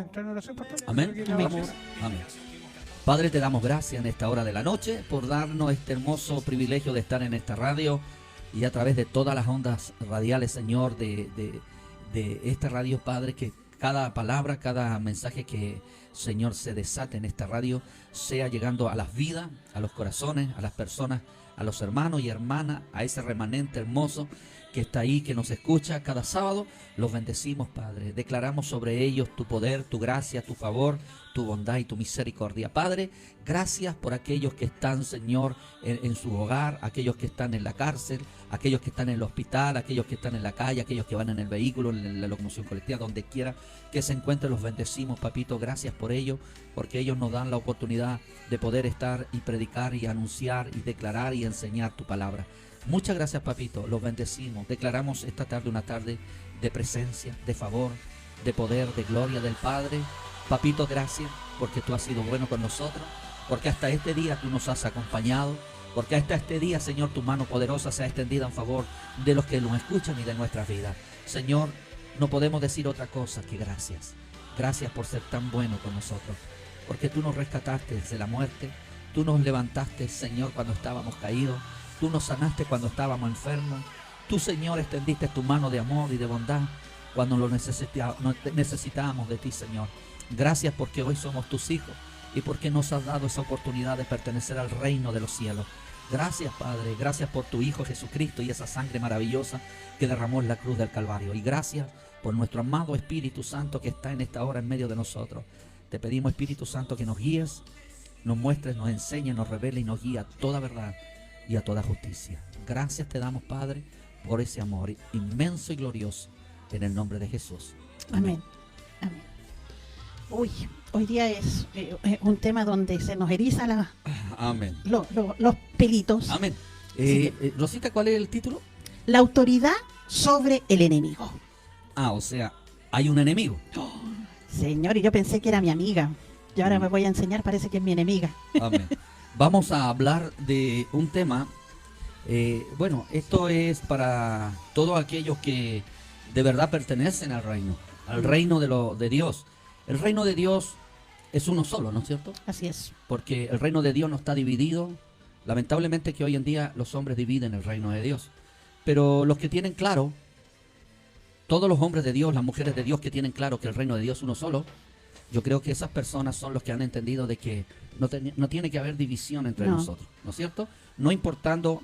a entrar en oración, pastor. Amén. Vamos. Amén. Padre, te damos gracias en esta hora de la noche por darnos este hermoso privilegio de estar en esta radio y a través de todas las ondas radiales, Señor, de esta radio, Padre, que cada palabra, cada mensaje que, Señor, se desate en esta radio sea llegando a las vidas, a los corazones, a las personas, a los hermanos y hermanas, a ese remanente hermoso que está ahí, que nos escucha cada sábado. Los bendecimos, Padre. Declaramos sobre ellos tu poder, tu gracia, tu favor, tu bondad y tu misericordia. Padre, gracias por aquellos que están, Señor, en su hogar, aquellos que están en la cárcel, aquellos que están en el hospital, aquellos que están en la calle, aquellos que van en el vehículo, en la locomoción colectiva, donde quiera que se encuentren, los bendecimos, papito. Gracias por ello, porque ellos nos dan la oportunidad de poder estar y predicar y anunciar y declarar y enseñar tu palabra. Muchas gracias, papito, los bendecimos. Declaramos esta tarde una tarde de presencia, de favor, de poder, de gloria del Padre. Papito, gracias porque tú has sido bueno con nosotros, porque hasta este día tú nos has acompañado, porque hasta este día, Señor, tu mano poderosa se ha extendido en favor de los que nos escuchan y de nuestras vidas. Señor, no podemos decir otra cosa que gracias. Gracias por ser tan bueno con nosotros, porque tú nos rescataste de la muerte, tú nos levantaste, Señor, cuando estábamos caídos. Tú nos sanaste cuando estábamos enfermos. Tú, Señor, extendiste tu mano de amor y de bondad cuando lo necesitábamos de ti, Señor. Gracias porque hoy somos tus hijos y porque nos has dado esa oportunidad de pertenecer al reino de los cielos. Gracias, Padre. Gracias por tu Hijo Jesucristo y esa sangre maravillosa que derramó en la cruz del Calvario. Y gracias por nuestro amado Espíritu Santo que está en esta hora en medio de nosotros. Te pedimos, Espíritu Santo, que nos guíes, nos muestres, nos enseñes, nos revele y nos guíe a toda verdad y a toda justicia. Gracias te damos, Padre, por ese amor inmenso y glorioso, en el nombre de Jesús. Amén. Amén. Uy, hoy día es un tema donde se nos eriza Amén. Los pelitos. Amén. Sí. Rosita, ¿cuál es el título? La autoridad sobre el enemigo. O sea, hay un enemigo. Señor, y yo pensé que era mi amiga. Y ahora me voy a enseñar, parece que es mi enemiga. Amén. Vamos a hablar de un tema, bueno, esto es para todos aquellos que de verdad pertenecen al reino de Dios. El reino de Dios es uno solo, ¿no es cierto? Así es. Porque el reino de Dios no está dividido. Lamentablemente que hoy en día los hombres dividen el reino de Dios. Pero los que tienen claro, todos los hombres de Dios, las mujeres de Dios que tienen claro que el reino de Dios es uno solo, yo creo que esas personas son los que han entendido de que no tiene que haber división entre nosotros, ¿no es cierto? No importando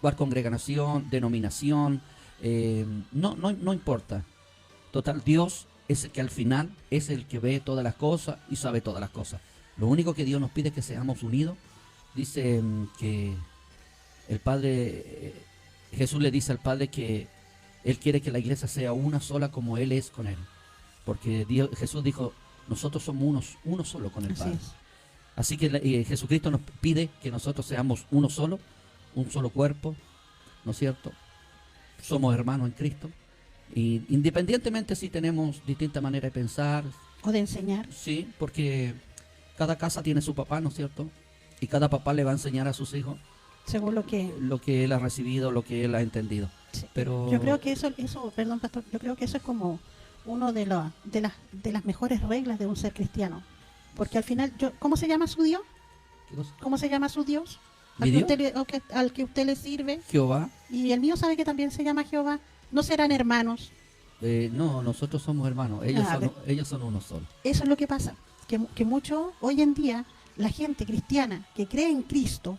cuál congregación, denominación, no importa. Total, Dios es el que al final es el que ve todas las cosas y sabe todas las cosas. Lo único que Dios nos pide es que seamos unidos. Dice que el Padre, Jesús le dice al Padre que Él quiere que la iglesia sea una sola como Él es con Él. Porque Jesús dijo, nosotros somos uno solo con el Padre. Así que Jesucristo nos pide que nosotros seamos uno solo, un solo cuerpo, ¿no es cierto? Somos hermanos en Cristo. Y independientemente si tenemos distinta manera de pensar. O de enseñar. Sí, porque cada casa tiene su papá, ¿no es cierto? Y cada papá le va a enseñar a sus hijos. Según lo que él ha recibido, lo que él ha entendido. Sí. Pero yo creo que eso, perdón, pastor, yo creo que eso es como uno de las mejores reglas de un ser cristiano. Porque al final, ¿cómo se llama su Dios? ¿Cómo se llama su Dios? Al que usted le sirve. Jehová. Y el mío sabe que también se llama Jehová. ¿No serán hermanos? No, nosotros somos hermanos. Ellos son uno solo. Eso es lo que pasa. Que mucho hoy en día, la gente cristiana que cree en Cristo,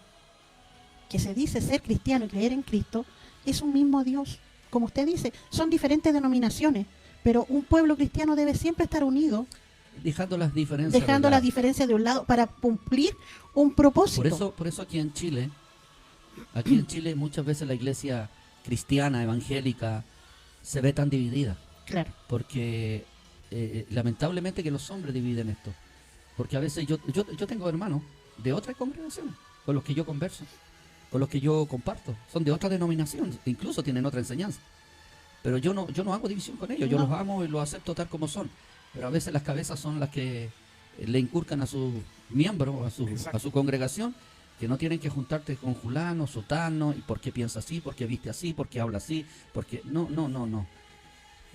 que se dice ser cristiano y creer en Cristo, es un mismo Dios. Como usted dice, son diferentes denominaciones, pero un pueblo cristiano debe siempre estar unido. Dejando las diferencias. Dejando las diferencias de un lado para cumplir un propósito. Por eso aquí en Chile muchas veces la iglesia cristiana, evangélica, se ve tan dividida. Claro. Porque lamentablemente que los hombres dividen esto. Porque a veces yo tengo hermanos de otras congregaciones con los que yo converso, con los que yo comparto. Son de otra denominación, incluso tienen otra enseñanza. Pero yo no hago división con ellos, yo los amo y los acepto tal como son. Pero a veces las cabezas son las que le inculcan a sus miembros, a su congregación, que no tienen que juntarte con fulano, sotano, y por qué piensa así, por qué viste así, por qué habla así, porque no.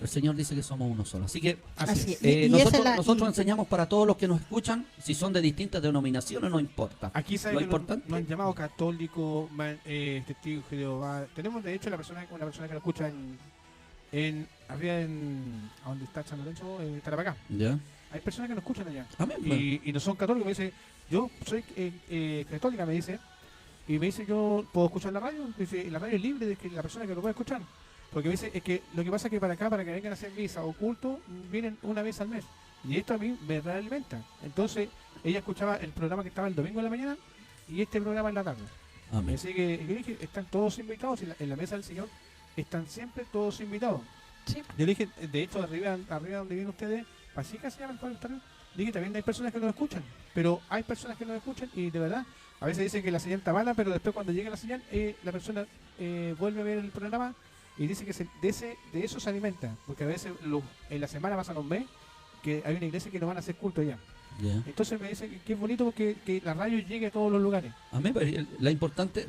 El Señor dice que somos uno solo. Así que Así es. Y nosotros enseñamos para todos los que nos escuchan, si son de distintas denominaciones, no importa. Aquí sabe Lo que importante, nos han llamado católicos, testigos de Jehová. Tenemos de hecho una persona que nos escucha arriba a donde está San Lorenzo, en Tarapacá. ¿ya? Hay personas que nos escuchan allá. Amén. Y no son católicos. Me dice, yo soy católica, me dice. Y me dice, yo puedo escuchar la radio. Dice, y la radio es libre de que la persona que lo pueda escuchar. Porque me dice, es que lo que pasa es que para acá, para que vengan a hacer misa o culto, vienen una vez al mes. Y esto a mí me realimenta. Entonces, ella escuchaba el programa que estaba el domingo en la mañana y este programa en la tarde. Amén. Así que yo dije, están todos invitados. En la mesa del Señor están siempre todos invitados. Sí. Yo le dije, de hecho, arriba donde viven ustedes, Pasica se llama el pueblo. Dije, también hay personas que nos escuchan. Pero hay personas que nos escuchan y de verdad, a veces dicen que la señal está mala, pero después cuando llega la señal, la persona vuelve a ver el programa y dice que de eso se alimenta. Porque a veces en la semana pasan un mes que hay una iglesia que no van a hacer culto ya. Yeah. Entonces me dice que es bonito porque que la radio llegue a todos los lugares. Amén. Pero lo importante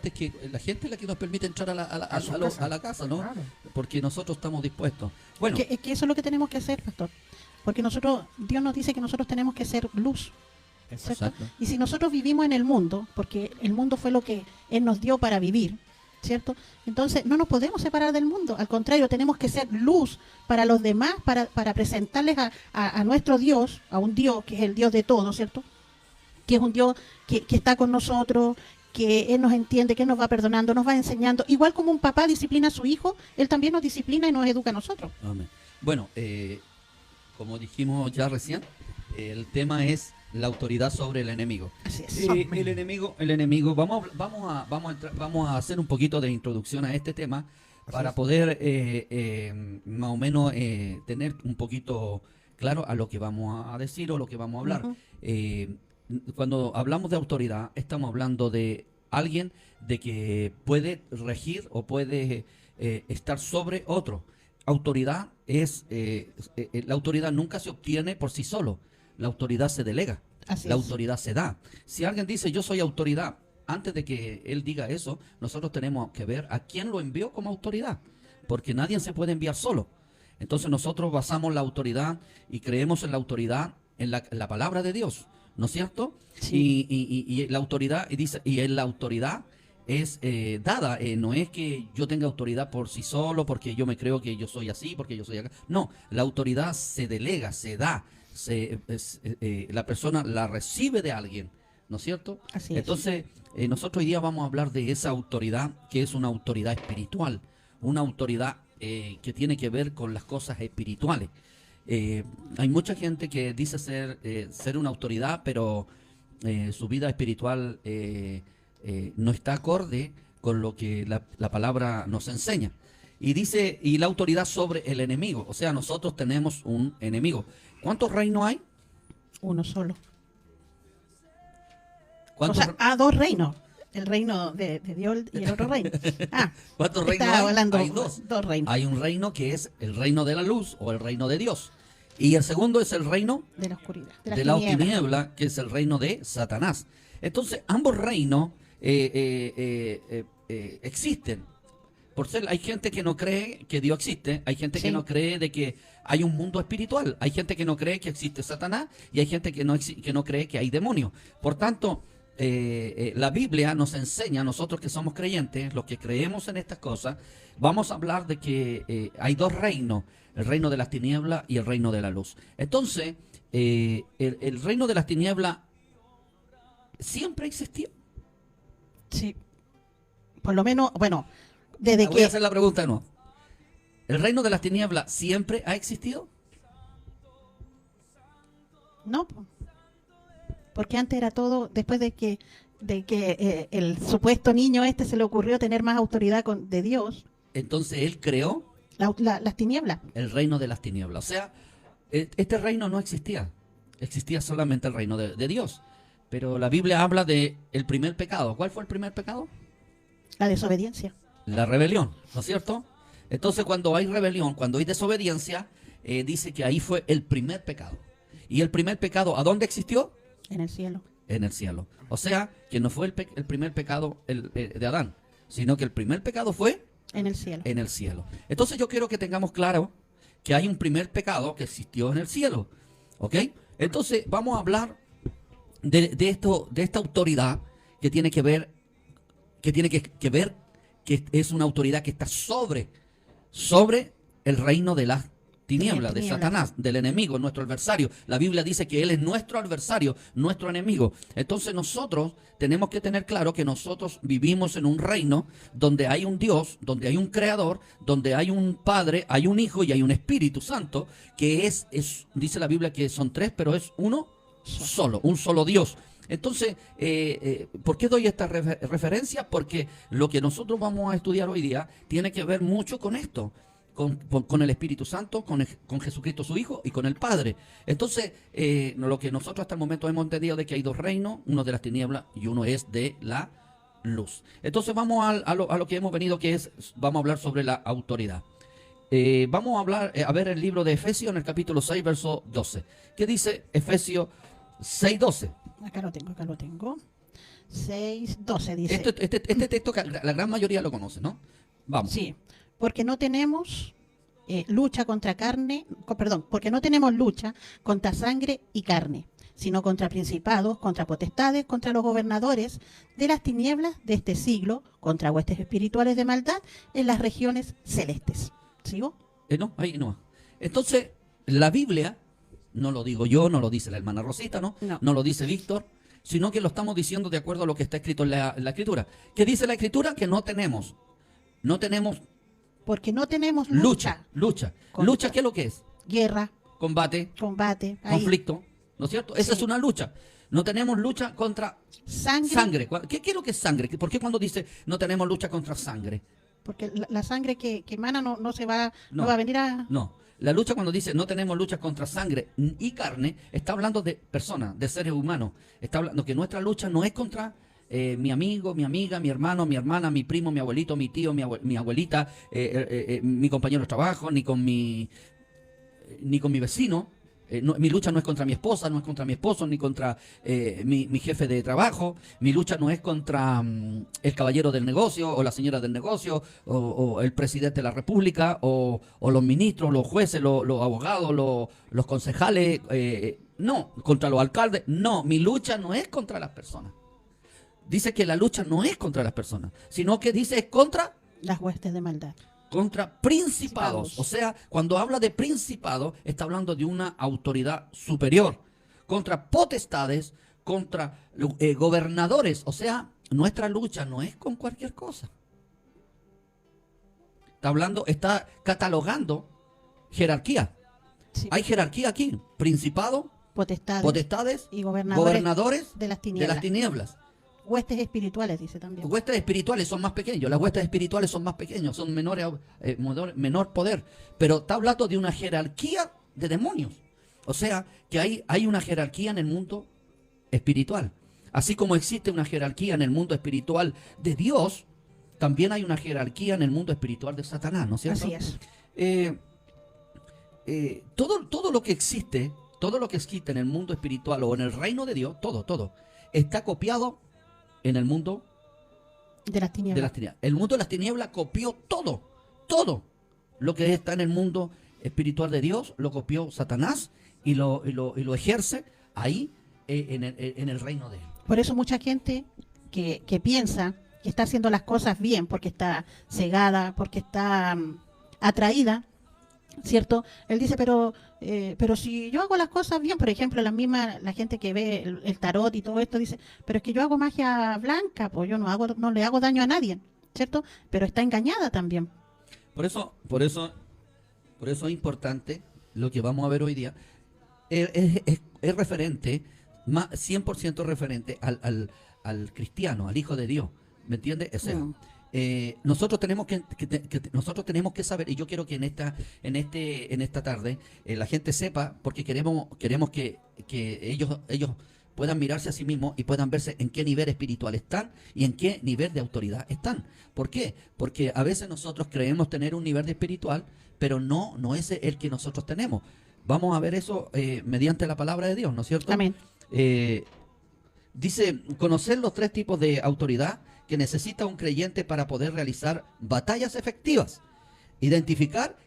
es que la gente es la que nos permite entrar a la casa, ¿no? Claro. Porque nosotros estamos dispuestos. Bueno, Es que eso es lo que tenemos que hacer, pastor. Porque Dios nos dice que nosotros tenemos que ser luz. ¿Cierto? exacto. Y si nosotros vivimos en el mundo, porque el mundo fue lo que Él nos dio para vivir, ¿cierto? Entonces no nos podemos separar del mundo. Al contrario, tenemos que ser luz para los demás, para presentarles a nuestro Dios, a un Dios que es el Dios de todos, ¿cierto? Que es un Dios que está con nosotros, que Él nos entiende, que Él nos va perdonando, nos va enseñando. Igual como un papá disciplina a su hijo, Él también nos disciplina y nos educa a nosotros. Amén. Bueno, como dijimos ya recién, el tema es la autoridad sobre el enemigo. Así es. El enemigo, vamos a hacer un poquito de introducción a este tema para poder más o menos tener un poquito claro a lo que vamos a decir o lo que vamos a hablar. Ujú. Cuando hablamos de autoridad, estamos hablando de alguien de que puede regir o puede estar sobre otro. Autoridad la autoridad nunca se obtiene por sí solo. La autoridad se delega, Así la es. autoridad se da. Si alguien dice yo soy autoridad, antes de que él diga eso, nosotros tenemos que ver a quién lo envió como autoridad, porque nadie se puede enviar solo. Entonces nosotros basamos la autoridad y creemos en la autoridad en la palabra de Dios, ¿no es cierto? Sí. Y la autoridad, en la autoridad es dada, no es que yo tenga autoridad por sí solo, porque yo me creo que yo soy así, porque yo soy acá. No, la autoridad se delega, se da. La persona la recibe de alguien, ¿no es cierto? Así es. Entonces, nosotros hoy día vamos a hablar de esa autoridad que es una autoridad espiritual, una autoridad que tiene que ver con las cosas espirituales. Hay mucha gente que dice ser una autoridad, pero su vida espiritual no está acorde con lo que la palabra nos enseña. Y dice, y la autoridad sobre el enemigo, o sea, nosotros tenemos un enemigo. ¿Cuántos reinos hay? Uno solo. O ¿Cuántos, sea, dos reinos. El reino de Dios y el otro reino. ¿cuántos reinos Estaba hay? hablando Hay dos. dos reinos. Hay un reino que es el reino de la luz o el reino de Dios. Y el segundo es el reino De la oscuridad. de la tiniebla. tiniebla, que es el reino de Satanás. Entonces, ambos reinos existen. Hay gente que no cree que Dios existe, hay gente que Sí. no cree de que hay un mundo espiritual, hay gente que no cree que existe Satanás y hay gente que no cree que hay demonios. Por tanto, la Biblia nos enseña, nosotros que somos creyentes, los que creemos en estas cosas, vamos a hablar de que hay dos reinos, el reino de las tinieblas y el reino de la luz. Entonces, el reino de las tinieblas siempre existió. Sí. Por lo menos, bueno, desde Voy que... a hacer la pregunta de nuevo. ¿El reino de las tinieblas siempre ha existido? No, porque antes era todo, después de que el supuesto niño se le ocurrió tener más autoridad de Dios, Entonces él creó las tinieblas. el reino de las tinieblas. O sea, este reino no existía. Existía solamente el reino de Dios. Pero la Biblia habla de el primer pecado. ¿Cuál fue el primer pecado? La desobediencia. La rebelión, ¿no es cierto? Entonces cuando hay rebelión, cuando hay desobediencia, dice que ahí fue el primer pecado. Y el primer pecado, ¿a dónde existió? En el cielo. En el cielo. O sea, que no fue el primer pecado de Adán, sino que el primer pecado fue En el cielo. en el cielo. Entonces yo quiero que tengamos claro que hay un primer pecado que existió en el cielo. ¿Ok? Entonces vamos a hablar de esta autoridad que tiene que ver, que es una autoridad que está sobre el reino de las tinieblas, de Satanás, del enemigo, nuestro adversario. La Biblia dice que él es nuestro adversario, nuestro enemigo. Entonces nosotros tenemos que tener claro que nosotros vivimos en un reino donde hay un Dios, donde hay un creador, donde hay un Padre, hay un Hijo y hay un Espíritu Santo, que dice la Biblia que son tres, pero es uno solo, un solo Dios. Entonces, ¿por qué doy esta referencia? Porque lo que nosotros vamos a estudiar hoy día tiene que ver mucho con esto. Con el Espíritu Santo, con Jesucristo su Hijo y con el Padre. Entonces, lo que nosotros hasta el momento hemos entendido de que hay dos reinos, uno de las tinieblas y uno es de la luz. Entonces vamos a lo que hemos venido, vamos a hablar sobre la autoridad. Vamos a ver el libro de Efesios en el capítulo 6, verso 12. ¿Qué dice Efesios 6, 12? Acá lo tengo. 6, 12 dice. Este texto que la gran mayoría lo conoce, ¿no? Vamos. Sí. Porque no tenemos lucha contra porque no tenemos lucha contra sangre y carne, sino contra principados, contra potestades, contra los gobernadores de las tinieblas de este siglo, contra huestes espirituales de maldad en las regiones celestes. ¿Sigo? No, ahí no. Entonces, la Biblia, no lo digo yo, no lo dice la hermana Rosita, ¿no? No lo dice Víctor, sino que lo estamos diciendo de acuerdo a lo que está escrito en la Escritura. ¿Qué dice la Escritura? Que no tenemos porque no tenemos lucha. Lucha, ¿qué es lo que es? Guerra. Combate. Ahí. Conflicto. ¿No es cierto? Esa es una lucha. No tenemos lucha contra sangre. ¿Qué es lo que es sangre? ¿Por qué cuando dice no tenemos lucha contra sangre? Porque la sangre que emana no va a venir a... No. La lucha cuando dice no tenemos lucha contra sangre y carne, está hablando de personas, de seres humanos. Está hablando que nuestra lucha no es contra... mi amigo, mi amiga, mi hermano, mi hermana, mi primo, mi abuelito, mi tío, mi abuelita, mi compañero de trabajo, ni con mi vecino. Mi lucha no es contra mi esposa, no es contra mi esposo, ni contra mi jefe de trabajo. Mi lucha no es contra el caballero del negocio o la señora del negocio o el presidente de la república o los ministros, los jueces, los abogados, los concejales. No, contra los alcaldes. No, mi lucha no es contra las personas. Dice que la lucha no es contra las personas, sino que dice es contra las huestes de maldad. Contra principados. O sea, cuando habla de principados, está hablando de una autoridad superior. Contra potestades, contra gobernadores. O sea, nuestra lucha no es con cualquier cosa. Está catalogando jerarquía. Sí. Hay jerarquía aquí. Principado, potestades y gobernadores de las tinieblas. Huestes espirituales, dice también. Huestes espirituales son más pequeños. Las huestes espirituales son más pequeños, son menor poder. Pero está hablando de una jerarquía de demonios. O sea, que hay una jerarquía en el mundo espiritual. Así como existe una jerarquía en el mundo espiritual de Dios, también hay una jerarquía en el mundo espiritual de Satanás, ¿no es cierto? Así es. Todo lo que existe en el mundo espiritual o en el reino de Dios, todo, está copiado en el mundo de las tinieblas. El mundo de las tinieblas copió todo lo que está en el mundo espiritual de Dios, lo copió Satanás y lo ejerce ahí en el reino de él. Por eso mucha gente que piensa que está haciendo las cosas bien, porque está cegada, porque está atraída, ¿cierto? Él dice, pero si yo hago las cosas bien, por ejemplo, la gente que ve el tarot y todo esto dice, pero es que yo hago magia blanca, pues yo no le hago daño a nadie, ¿cierto? Pero está engañada también. Por eso es importante lo que vamos a ver hoy día. Es referente, 100% referente al cristiano, al Hijo de Dios, ¿me entiendes? O sea, nosotros tenemos que saber, y yo quiero que en esta tarde la gente sepa, porque queremos que ellos puedan mirarse a sí mismos y puedan verse en qué nivel espiritual están y en qué nivel de autoridad están. ¿Por qué? Porque a veces nosotros creemos tener un nivel de espiritual, pero no es el que nosotros tenemos. Vamos a ver eso mediante la palabra de Dios, ¿no es cierto? Amén. Dice, conocer los 3 tipos de autoridad que necesita un creyente para poder realizar batallas efectivas. Identificar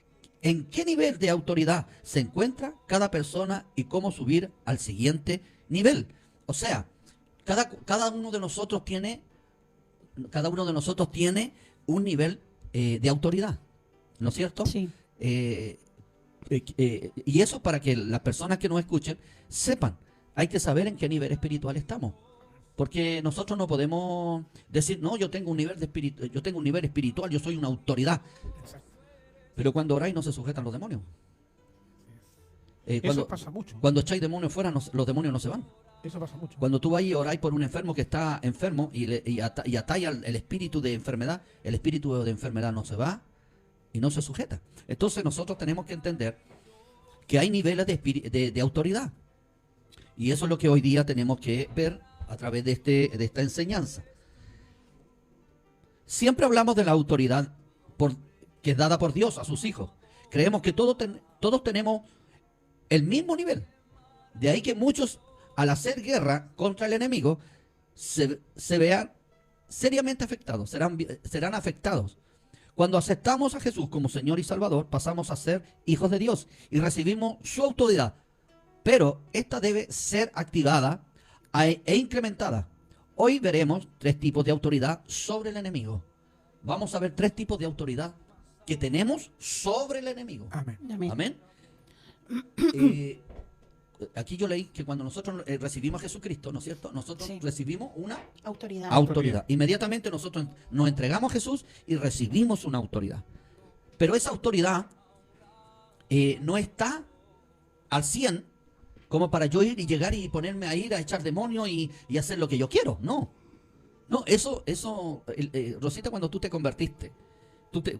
en qué nivel de autoridad se encuentra cada persona y cómo subir al siguiente nivel. O sea, cada uno de nosotros tiene un nivel de autoridad, ¿no es cierto? Sí. Y eso para que las personas que nos escuchen sepan, hay que saber en qué nivel espiritual estamos. Porque nosotros no podemos decir, no, yo tengo un nivel espiritual, yo soy una autoridad. Exacto. Pero cuando oráis no se sujetan los demonios. Eso pasa mucho. Cuando echáis demonios fuera, los demonios no se van. Eso pasa mucho. Cuando tú vas y oráis por un enfermo que está enfermo y atáis el espíritu de enfermedad, el espíritu de enfermedad no se va y no se sujeta. Entonces nosotros tenemos que entender que hay niveles de autoridad. Y eso es lo que hoy día tenemos que ver a través de esta enseñanza. Siempre hablamos de la autoridad que es dada por Dios a sus hijos. Creemos que todos tenemos el mismo nivel. De ahí que muchos, al hacer guerra contra el enemigo, se vean seriamente afectados, serán afectados. Cuando aceptamos a Jesús como Señor y Salvador, pasamos a ser hijos de Dios y recibimos su autoridad. Pero esta debe ser activada e incrementada. Hoy veremos 3 tipos de autoridad sobre el enemigo. Vamos a ver 3 tipos de autoridad que tenemos sobre el enemigo. Amén. Amén. Amén. Aquí yo leí que cuando nosotros recibimos a Jesucristo, ¿no es cierto? Nosotros Sí. recibimos una Autoridad. autoridad. Inmediatamente nosotros nos entregamos a Jesús y recibimos una autoridad. Pero esa autoridad no está al 100 como para yo ir y llegar y ponerme a ir a echar demonios y hacer lo que yo quiero. No. No, eso Rosita, cuando tú te convertiste,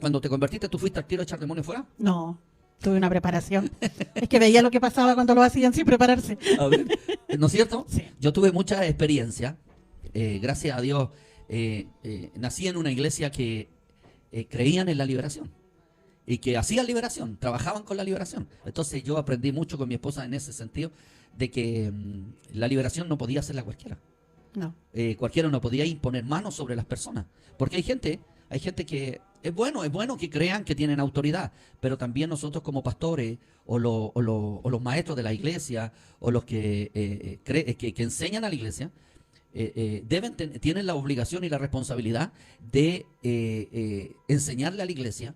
cuando te convertiste, ¿tú fuiste al tiro a echar demonios fuera? No, tuve una preparación. Es que veía lo que pasaba cuando lo hacían sin prepararse. A ver, ¿no es cierto? Sí. Yo tuve mucha experiencia. Gracias a Dios, nací en una iglesia que creían en la liberación y que hacían liberación, trabajaban con la liberación. Entonces yo aprendí mucho con mi esposa en ese sentido de que la liberación no podía hacerla cualquiera. No. Cualquiera no podía imponer manos sobre las personas. Porque hay gente que es bueno que crean que tienen autoridad, pero también nosotros como pastores o los maestros de la iglesia o los que enseñan a la iglesia, tienen la obligación y la responsabilidad de enseñarle a la iglesia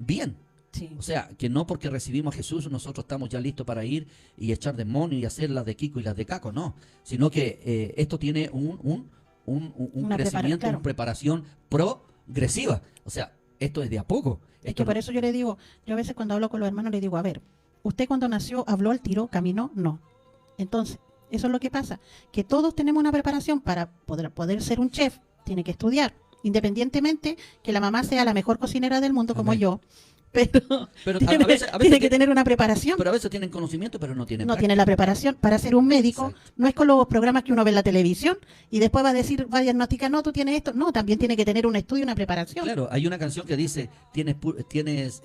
bien. Sí. O sea, que no porque recibimos a Jesús nosotros estamos ya listos para ir y echar demonios y hacer las de Kiko y las de Caco, no. Sino que esto tiene un crecimiento, claro. una preparación progresiva. O sea, esto es de a poco. Es Esto que por eso yo le digo, yo a veces cuando hablo con los hermanos le digo, a ver, ¿usted cuando nació habló al tiro, caminó? No. Entonces, eso es lo que pasa, que todos tenemos una preparación para poder ser un chef, tiene que estudiar, independientemente que la mamá sea la mejor cocinera del mundo como Amén. yo, pero a veces tiene que tener una preparación. Pero a veces tienen conocimiento, pero no tienen No práctica. tiene la preparación para ser un médico. Exacto. No es con los programas que uno ve en la televisión y después va a decir, va a diagnosticar, no, tú tienes esto. No, también tiene que tener un estudio, una preparación. Claro, hay una canción que dice, tienes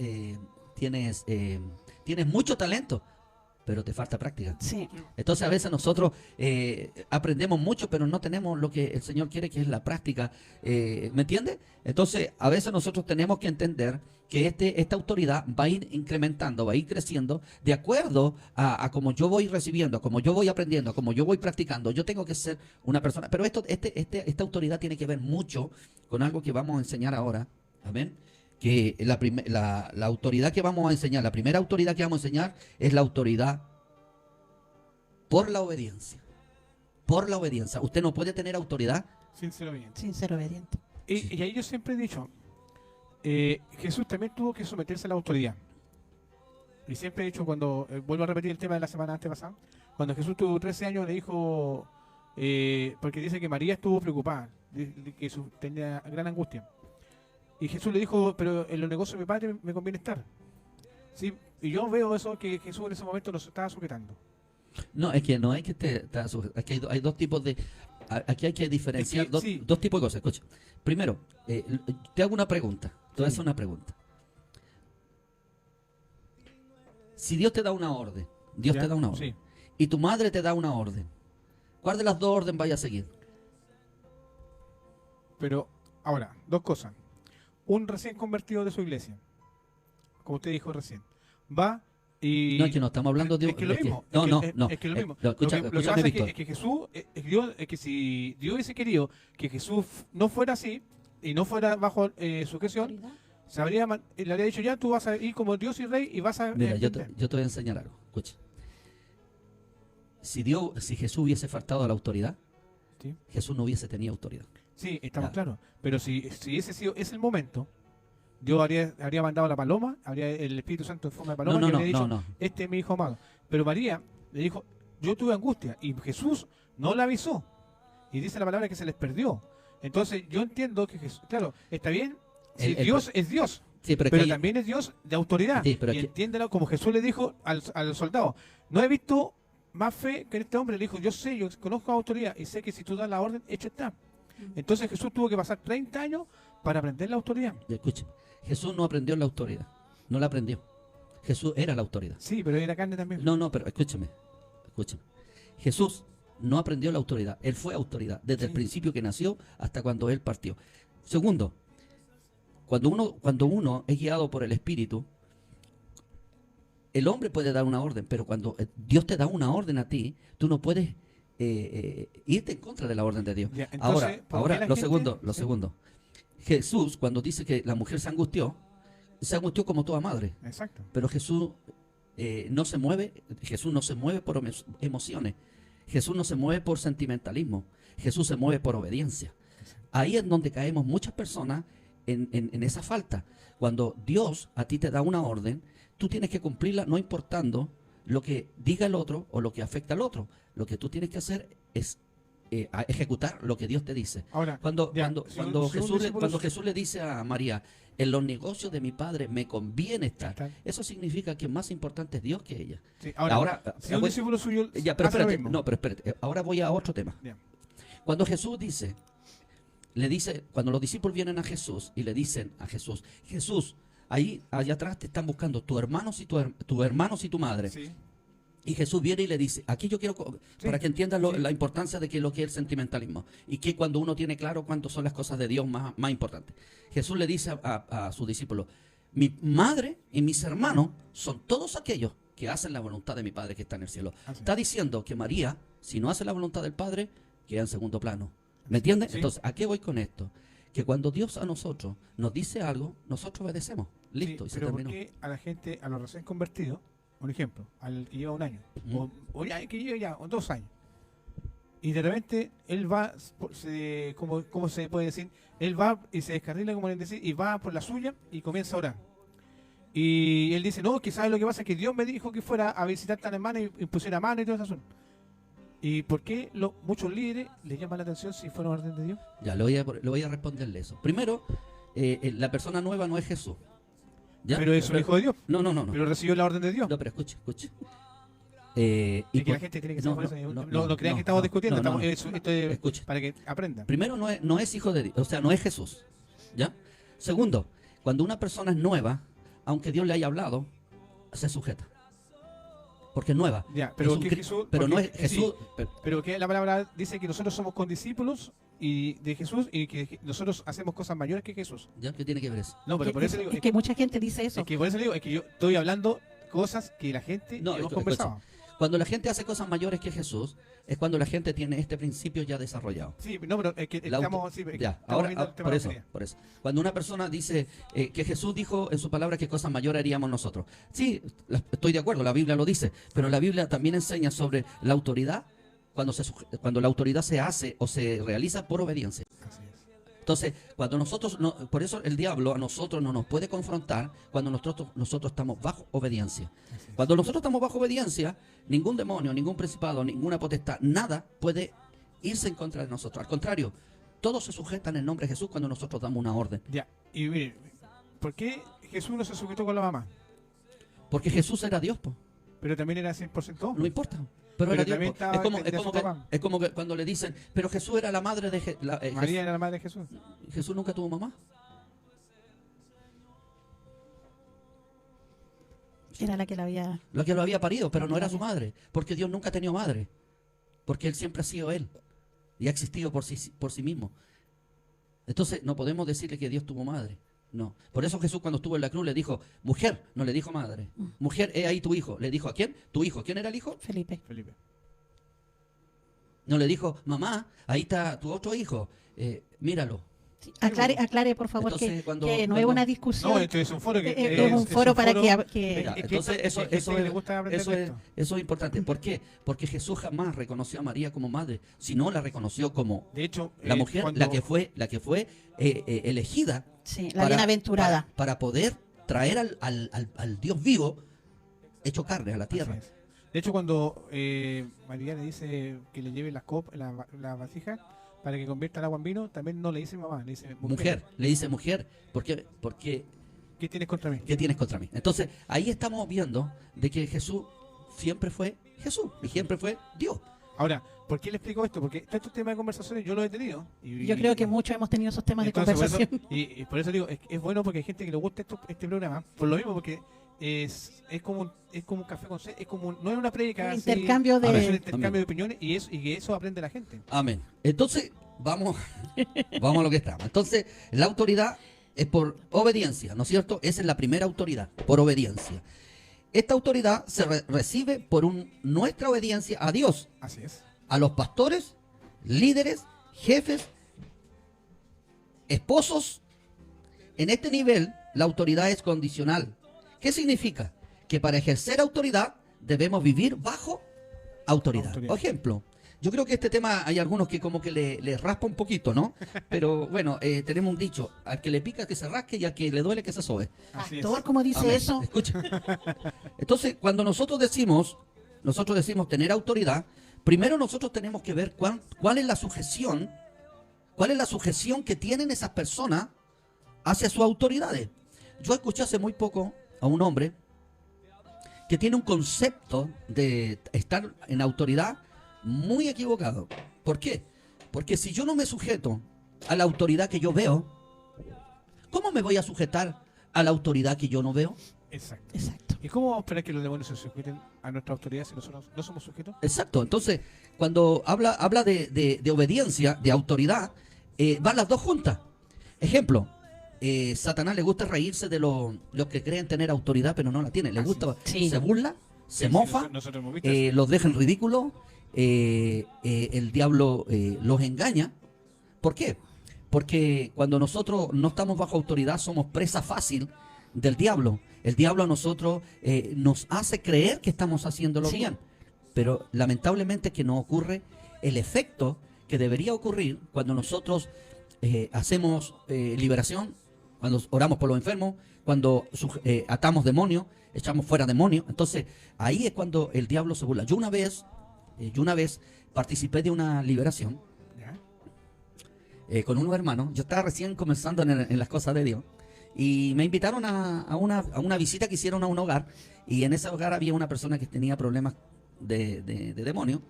mucho talento, pero te falta práctica. Sí, Entonces a veces nosotros aprendemos mucho, pero no tenemos lo que el Señor quiere, que es la práctica. ¿Me entiendes? Entonces a veces nosotros tenemos que entender que esta autoridad va a ir incrementando, va a ir creciendo de acuerdo a como yo voy recibiendo, a como yo voy aprendiendo, a como yo voy practicando. Yo tengo que ser una persona. Pero esta autoridad tiene que ver mucho con algo que vamos a enseñar ahora. Amén. Que la autoridad que vamos a enseñar, la primera autoridad que vamos a enseñar es la autoridad por la obediencia. Por la obediencia. Usted no puede tener autoridad. Sin ser obediente. sin ser obediente. Y ahí yo siempre he dicho, Jesús también tuvo que someterse a la autoridad. Y siempre he dicho, cuando, vuelvo a repetir el tema de la semana antepasada, cuando Jesús tuvo 13 años le dijo, porque dice que María estuvo preocupada, que tenía gran angustia. Y Jesús le dijo, pero en los negocios de mi padre me conviene estar. ¿Sí? Y yo veo eso, que Jesús en ese momento nos estaba sujetando. No, es que no hay que estar sujeto. Aquí hay dos tipos de. Aquí hay que diferenciar Es que, sí. dos tipos de cosas. Escucha. Primero, te hago una pregunta. Te voy a hacer una pregunta. Si Dios te da una orden, Dios ¿Ya? te da una orden, Sí. y tu madre te da una orden, ¿cuál de las dos órdenes vaya a seguir? Pero, ahora, dos cosas. Un recién convertido de su iglesia, como usted dijo recién. va y... No, es que no estamos hablando de... Es que lo mismo. No, no, es no. que lo mismo. Lo que Lo que pasa es que Jesús, Dios, es que si Dios hubiese querido que Jesús no fuera así y no fuera bajo su gestión, se habría, le habría dicho ya, tú vas a ir como Dios y Rey y vas a... Mira, yo te voy a enseñar algo. Escucha. Si Jesús hubiese faltado a la autoridad, Sí. Jesús no hubiese tenido autoridad. Sí, estamos Ya. claros. Pero si ese sido es el momento, Dios habría mandado la paloma, habría el Espíritu Santo en forma de paloma No, y no, habría no, dicho, no. este es mi hijo amado. Pero María le dijo, yo tuve angustia y Jesús no la avisó. Y dice la palabra que se les perdió. Entonces yo entiendo que Jesús, claro, está bien, si Dios es Dios, Sí, pero, pero también es Dios de autoridad. Sí, pero y es que- entiéndelo como Jesús le dijo al soldado, no he visto más fe que en este hombre. Le dijo, yo sé, yo conozco la autoridad y sé que si tú das la orden, hecho está. Entonces Jesús tuvo que pasar 30 años para aprender la autoridad. Escucha, Jesús no aprendió la autoridad. No la aprendió. Jesús era la autoridad. Sí, pero era carne también. No, pero escúchame. Jesús no aprendió la autoridad. Él fue autoridad desde el Sí. principio que nació hasta cuando él partió. Segundo, cuando uno es guiado por el Espíritu, el hombre puede dar una orden, pero cuando Dios te da una orden a ti, tú no puedes irte en contra de la orden de Dios. Ya, entonces, ¿por qué Ahora, la lo gente- segundo, lo sí. segundo. Jesús, cuando dice que la mujer se angustió como toda madre. Exacto. Pero Jesús no se mueve por emociones. Jesús no se mueve por sentimentalismo. Jesús se mueve por obediencia. Ahí es donde caemos muchas personas en esa falta. Cuando Dios a ti te da una orden, tú tienes que cumplirla no importando lo que diga el otro o lo que afecta al otro. Lo que tú tienes que hacer es ejecutar lo que Dios te dice. Ahora, Cuando ya, si un discípulo- Jesús le dice a María, en los negocios de mi padre me conviene estar, Estar. eso significa que más importante es Dios que ella. sí, ahora, si un voy- discípulo suyo Ya, pero hace lo espérate, mismo. no, pero espérate, ahora voy a otro tema. Ya. Cuando Jesús le dice, cuando los discípulos vienen a Jesús y le dicen a Jesús, Jesús, allá atrás te están buscando tus hermanos y tu madre. Sí. Y Jesús viene y le dice, aquí yo quiero, Sí, para que entiendan sí. la importancia de que lo que es el sentimentalismo, y que cuando uno tiene claro cuántas son las cosas de Dios más importantes. Jesús le dice a sus discípulos, mi madre y mis hermanos son todos aquellos que hacen la voluntad de mi Padre que está en el cielo. Así. Está diciendo que María, si no hace la voluntad del Padre, queda en segundo plano. ¿Me entiendes? Sí. Entonces, ¿a qué voy con esto? Que cuando Dios a nosotros nos dice algo, nosotros obedecemos. Listo, Sí, y se pero ¿por terminó. qué a la gente, a los recién convertidos, un ejemplo, al que lleva un año, Ujú. o ya, que lleva ya 2 años, y de repente él va, ¿cómo se puede decir? Él va y se descarrila, como decir, y va por la suya y comienza a orar. Y él dice, no, que sabes lo que pasa, que Dios me dijo que fuera a visitar tan hermana y pusiera mano y todo eso. ¿Y por qué muchos líderes le llaman la atención si fueron orden de Dios? Ya, le voy a responderle eso. Primero, la persona nueva no es Jesús. ¿Ya? Pero es un hijo de Dios, No. pero recibió la orden de Dios. No, pero escuche. Y que por- la gente tiene que no, saber eso. no, No crean no, que estamos no, discutiendo, no, no. esto es Escuche. para que aprendan. Primero, no es hijo de Dios, o sea, no es Jesús. ¿Ya? Segundo, cuando una persona es nueva, aunque Dios le haya hablado, se sujeta. Porque es nueva. Ya, pero Es un que cri- Jesús, pero no porque- es Jesús. sí, pero que la palabra dice que nosotros somos condiscípulos y de Jesús y que nosotros hacemos cosas mayores que Jesús. ¿Ya? ¿Qué tiene que ver eso? No, pero por eso digo, Es que mucha gente dice eso. es que por eso digo, es que yo estoy hablando cosas que la gente No, hemos escucha. conversado. Cuando la gente hace cosas mayores que Jesús, es cuando la gente tiene este principio ya desarrollado. Sí, no, pero es que La auto- estamos, sí, es que Ya, estamos ahora, viendo el tema por de la eso, autoridad. por eso. Cuando una persona dice que Jesús dijo en su palabra que cosas mayores haríamos nosotros. Sí, estoy de acuerdo, la Biblia lo dice, pero la Biblia también enseña sobre la autoridad cuando la autoridad se hace o se realiza por obediencia. Así es. Entonces, cuando nosotros, por eso el diablo a nosotros no nos puede confrontar cuando nosotros estamos bajo obediencia. Así es. Cuando nosotros estamos bajo obediencia, ningún demonio, ningún principado, ninguna potestad, nada puede irse en contra de nosotros. Al contrario, todos se sujetan en nombre de Jesús cuando nosotros damos una orden. Ya, y miren, ¿por qué Jesús no se sujetó con la mamá? Porque Jesús era Dios, po. Pero también era 100% No hombre. importa. Pero, Pero era Dios, también po. estaba de su papá. Es como que cuando le dicen, pero Jesús era la madre de María era la madre de Jesús. Jesús nunca tuvo mamá. Era la que la había. Lo que lo había parido, pero no era su madre. Porque Dios nunca ha tenido madre. Porque Él siempre ha sido Él. Y ha existido por sí mismo. Entonces, no podemos decirle que Dios tuvo madre. No. Por eso Jesús cuando estuvo en la cruz le dijo, mujer, no le dijo madre. Mujer, he ahí tu hijo. Le dijo, ¿a quién? Tu hijo. ¿Quién era el hijo? Felipe. Felipe. No le dijo, mamá, ahí está tu otro hijo. Míralo. Sí, aclare, por favor, Entonces, que cuando- no es cuando- una discusión. No, esto es un foro que es un foro para que Mira, es que entonces hay eso, gente eso, que le es, gusta aprender eso, de es, esto. eso es importante. ¿Por qué? Porque Jesús jamás reconoció a María como madre, sino la reconoció como De hecho, la mujer, cuando- la que fue elegida sí, la bienaventurada. para poder traer al Dios vivo hecho carne a la Así tierra. es. De hecho, cuando María le dice que le lleve la vasija para que convierta el agua en vino, también no le dice mamá, le dice Mujer, le dice mujer, porque ¿Qué tienes contra mí? ¿qué tienes contra mí? Entonces, ahí estamos viendo de que Jesús siempre fue Jesús y siempre fue Dios. Ahora, ¿por qué le explico esto? Porque estos temas de conversaciones yo los he tenido. Yo creo que muchos hemos tenido esos temas Entonces, de conversación. y por eso digo, es bueno porque hay gente que le gusta este programa, por lo mismo, porque es como un café con sed, no es una prédica. Un así, intercambio de- es un Amén. intercambio de opiniones y que eso aprende la gente. Amén. Entonces, vamos a lo que estamos. Entonces, la autoridad es por obediencia, ¿no es cierto? Esa es la primera autoridad, por obediencia. Esta autoridad se recibe por nuestra obediencia a Dios, Así es. a los pastores, líderes, jefes, esposos. En este nivel, la autoridad es condicional. ¿Qué significa? Que para ejercer autoridad debemos vivir bajo autoridad. Autoridad. Por ejemplo, yo creo que este tema hay algunos que como que le raspa un poquito, ¿no? Pero bueno, tenemos un dicho, al que le pica que se rasque y al que le duele que se sobe. Así es. Pastor, ¿cómo dice Amén. eso? Escucha. Entonces, cuando nosotros decimos tener autoridad, primero nosotros tenemos que ver cuál es la sujeción que tienen esas personas hacia sus autoridades. Yo escuché hace muy poco a un hombre que tiene un concepto de estar en autoridad muy equivocado. ¿Por qué? Porque si yo no me sujeto a la autoridad que yo veo, ¿cómo me voy a sujetar a la autoridad que yo no veo? Exacto. Exacto. ¿Y cómo vamos a esperar que los demonios se sujeten a nuestra autoridad si nosotros no somos sujetos? Exacto. Entonces, cuando habla de obediencia, de autoridad, van las dos juntas. Ejemplo, Satanás le gusta reírse de los que creen tener autoridad, pero no la tienen. Le Así gusta, es. Sí. se burla, se Sí, mofa, nosotros hemos visto los deja en ridículo, el diablo los engaña. ¿Por qué? Porque cuando nosotros no estamos bajo autoridad somos presa fácil del diablo. El diablo a nosotros nos hace creer que estamos haciéndolo Sí. bien, pero lamentablemente que no ocurre el efecto que debería ocurrir cuando nosotros hacemos liberación, cuando oramos por los enfermos, cuando atamos demonios, echamos fuera demonios. Entonces ahí es cuando el diablo se burla. Yo una vez participé de una liberación ¿Ya? con unos hermanos. Yo estaba recién comenzando en las cosas de Dios y me invitaron a una visita que hicieron a un hogar, y en ese hogar había una persona que tenía problemas de demonio,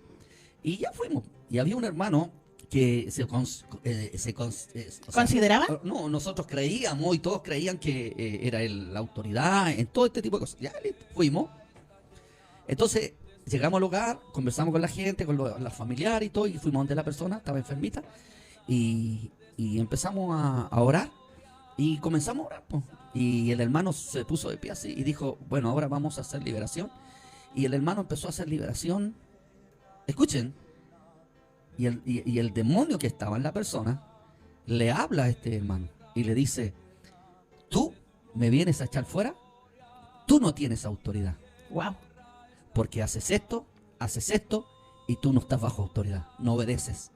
y ya fuimos, y había un hermano que ¿Consideraba? no, nosotros creíamos y todos creían que era la autoridad en todo este tipo de cosas. Ya listo, fuimos. Entonces llegamos al hogar, conversamos con la gente, con los familiares y todo, y fuimos donde la persona estaba enfermita, y empezamos a orar, y comenzamos a orar, po. Y el hermano se puso de pie así y dijo, bueno, ahora vamos a hacer liberación. Y el hermano empezó a hacer liberación. Escuchen. Y el demonio que estaba en la persona le habla a este hermano y le dice, tú me vienes a echar fuera, tú no tienes autoridad, Wow. porque haces esto y tú no estás bajo autoridad, no obedeces.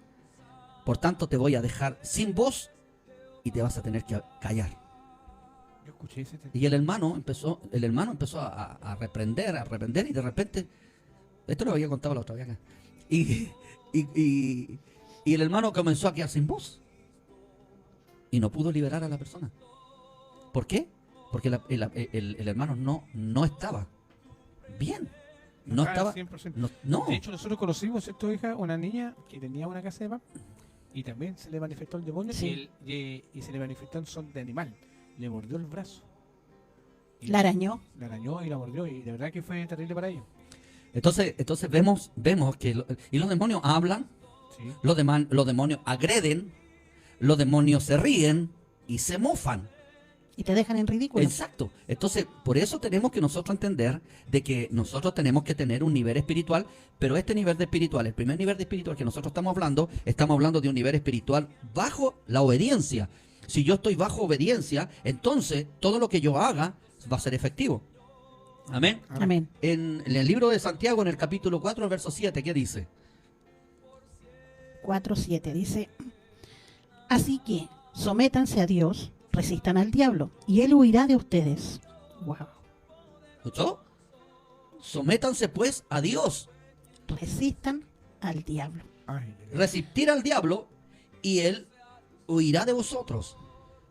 Por tanto te voy a dejar sin voz y te vas a tener que callar. Yo escuché ese Y el hermano empezó a reprender, y de repente, esto lo había contado la otra vez acá, y el hermano comenzó a quedar sin voz y no pudo liberar a la persona. ¿Por qué? Porque el hermano no estaba bien, no estaba, 100%. no. De hecho, nosotros conocimos, ¿cierto, hija? Una niña que tenía una casa de paz y también se le manifestó el demonio Sí. y se le manifestó en son de animal. Le mordió el brazo. Y La arañó. La arañó y la mordió, y de verdad que fue terrible para ellos. Entonces vemos que y los demonios hablan, Sí. los demonios agreden, los demonios se ríen y se mofan. y te dejan en ridículo. Exacto. Entonces, por eso tenemos que nosotros entender de que nosotros tenemos que tener un nivel espiritual, pero este nivel de espiritual, el primer nivel de espiritual que nosotros estamos hablando de un nivel espiritual bajo la obediencia. Si yo estoy bajo obediencia, entonces todo lo que yo haga va a ser efectivo. Amén. Amén. En el libro de Santiago, en el capítulo 4, verso 7, ¿qué dice? 4:7 dice: así que sométanse a Dios, resistan al diablo y él huirá de ustedes. Wow. ¿Escuchó? Sométanse pues a Dios, Resistan al diablo. Ay, resistir al diablo y él huirá de vosotros.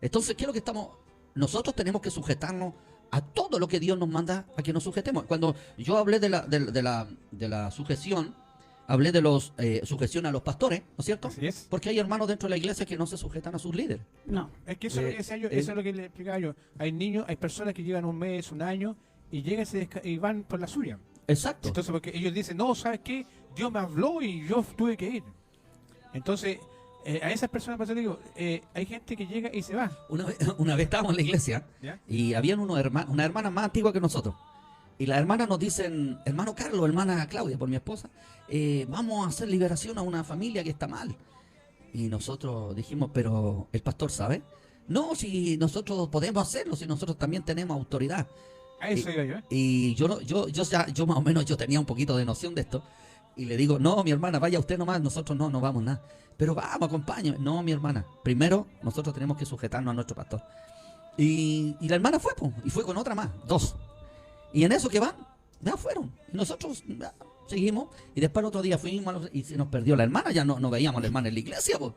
Entonces, ¿qué es lo que estamos? Nosotros tenemos que sujetarnos a todo lo que Dios nos manda a que nos sujetemos. Cuando yo hablé de la sujeción, hablé de los sujeción a los pastores, ¿no es cierto? así es. Porque hay hermanos dentro de la iglesia que no se sujetan a sus líderes. No. Es que eso es lo que decía yo, eso es lo que le explicaba yo. Hay niños, hay personas que llevan un mes, un año, y llegan y van por la suya. Exacto. Entonces, porque ellos dicen, no, ¿sabes qué? Dios me habló y yo tuve que ir. Entonces, a esas personas, por eso le digo, hay gente que llega y se va. Una vez estábamos en la iglesia ¿Ya? y habían una hermana más antigua que nosotros. Y las hermanas nos dicen, hermano Carlos, hermana Claudia, por mi esposa, vamos a hacer liberación a una familia que está mal. Y nosotros dijimos, pero ¿el pastor sabe? No, si nosotros podemos hacerlo, si nosotros también tenemos autoridad. A eso iba yo, ¿eh? Y yo más o menos yo tenía un poquito de noción de esto. Y le digo, no, mi hermana, vaya usted nomás, nosotros no vamos nada. Pero vamos, acompáñame. No, mi hermana, primero nosotros tenemos que sujetarnos a nuestro pastor. Y la hermana fue, pues, y fue con otra más, 2. Y en eso que van, ya fueron. Y nosotros ya, seguimos. Y después el otro día fuimos y se nos perdió la hermana. Ya no veíamos a la hermana en la iglesia, pues.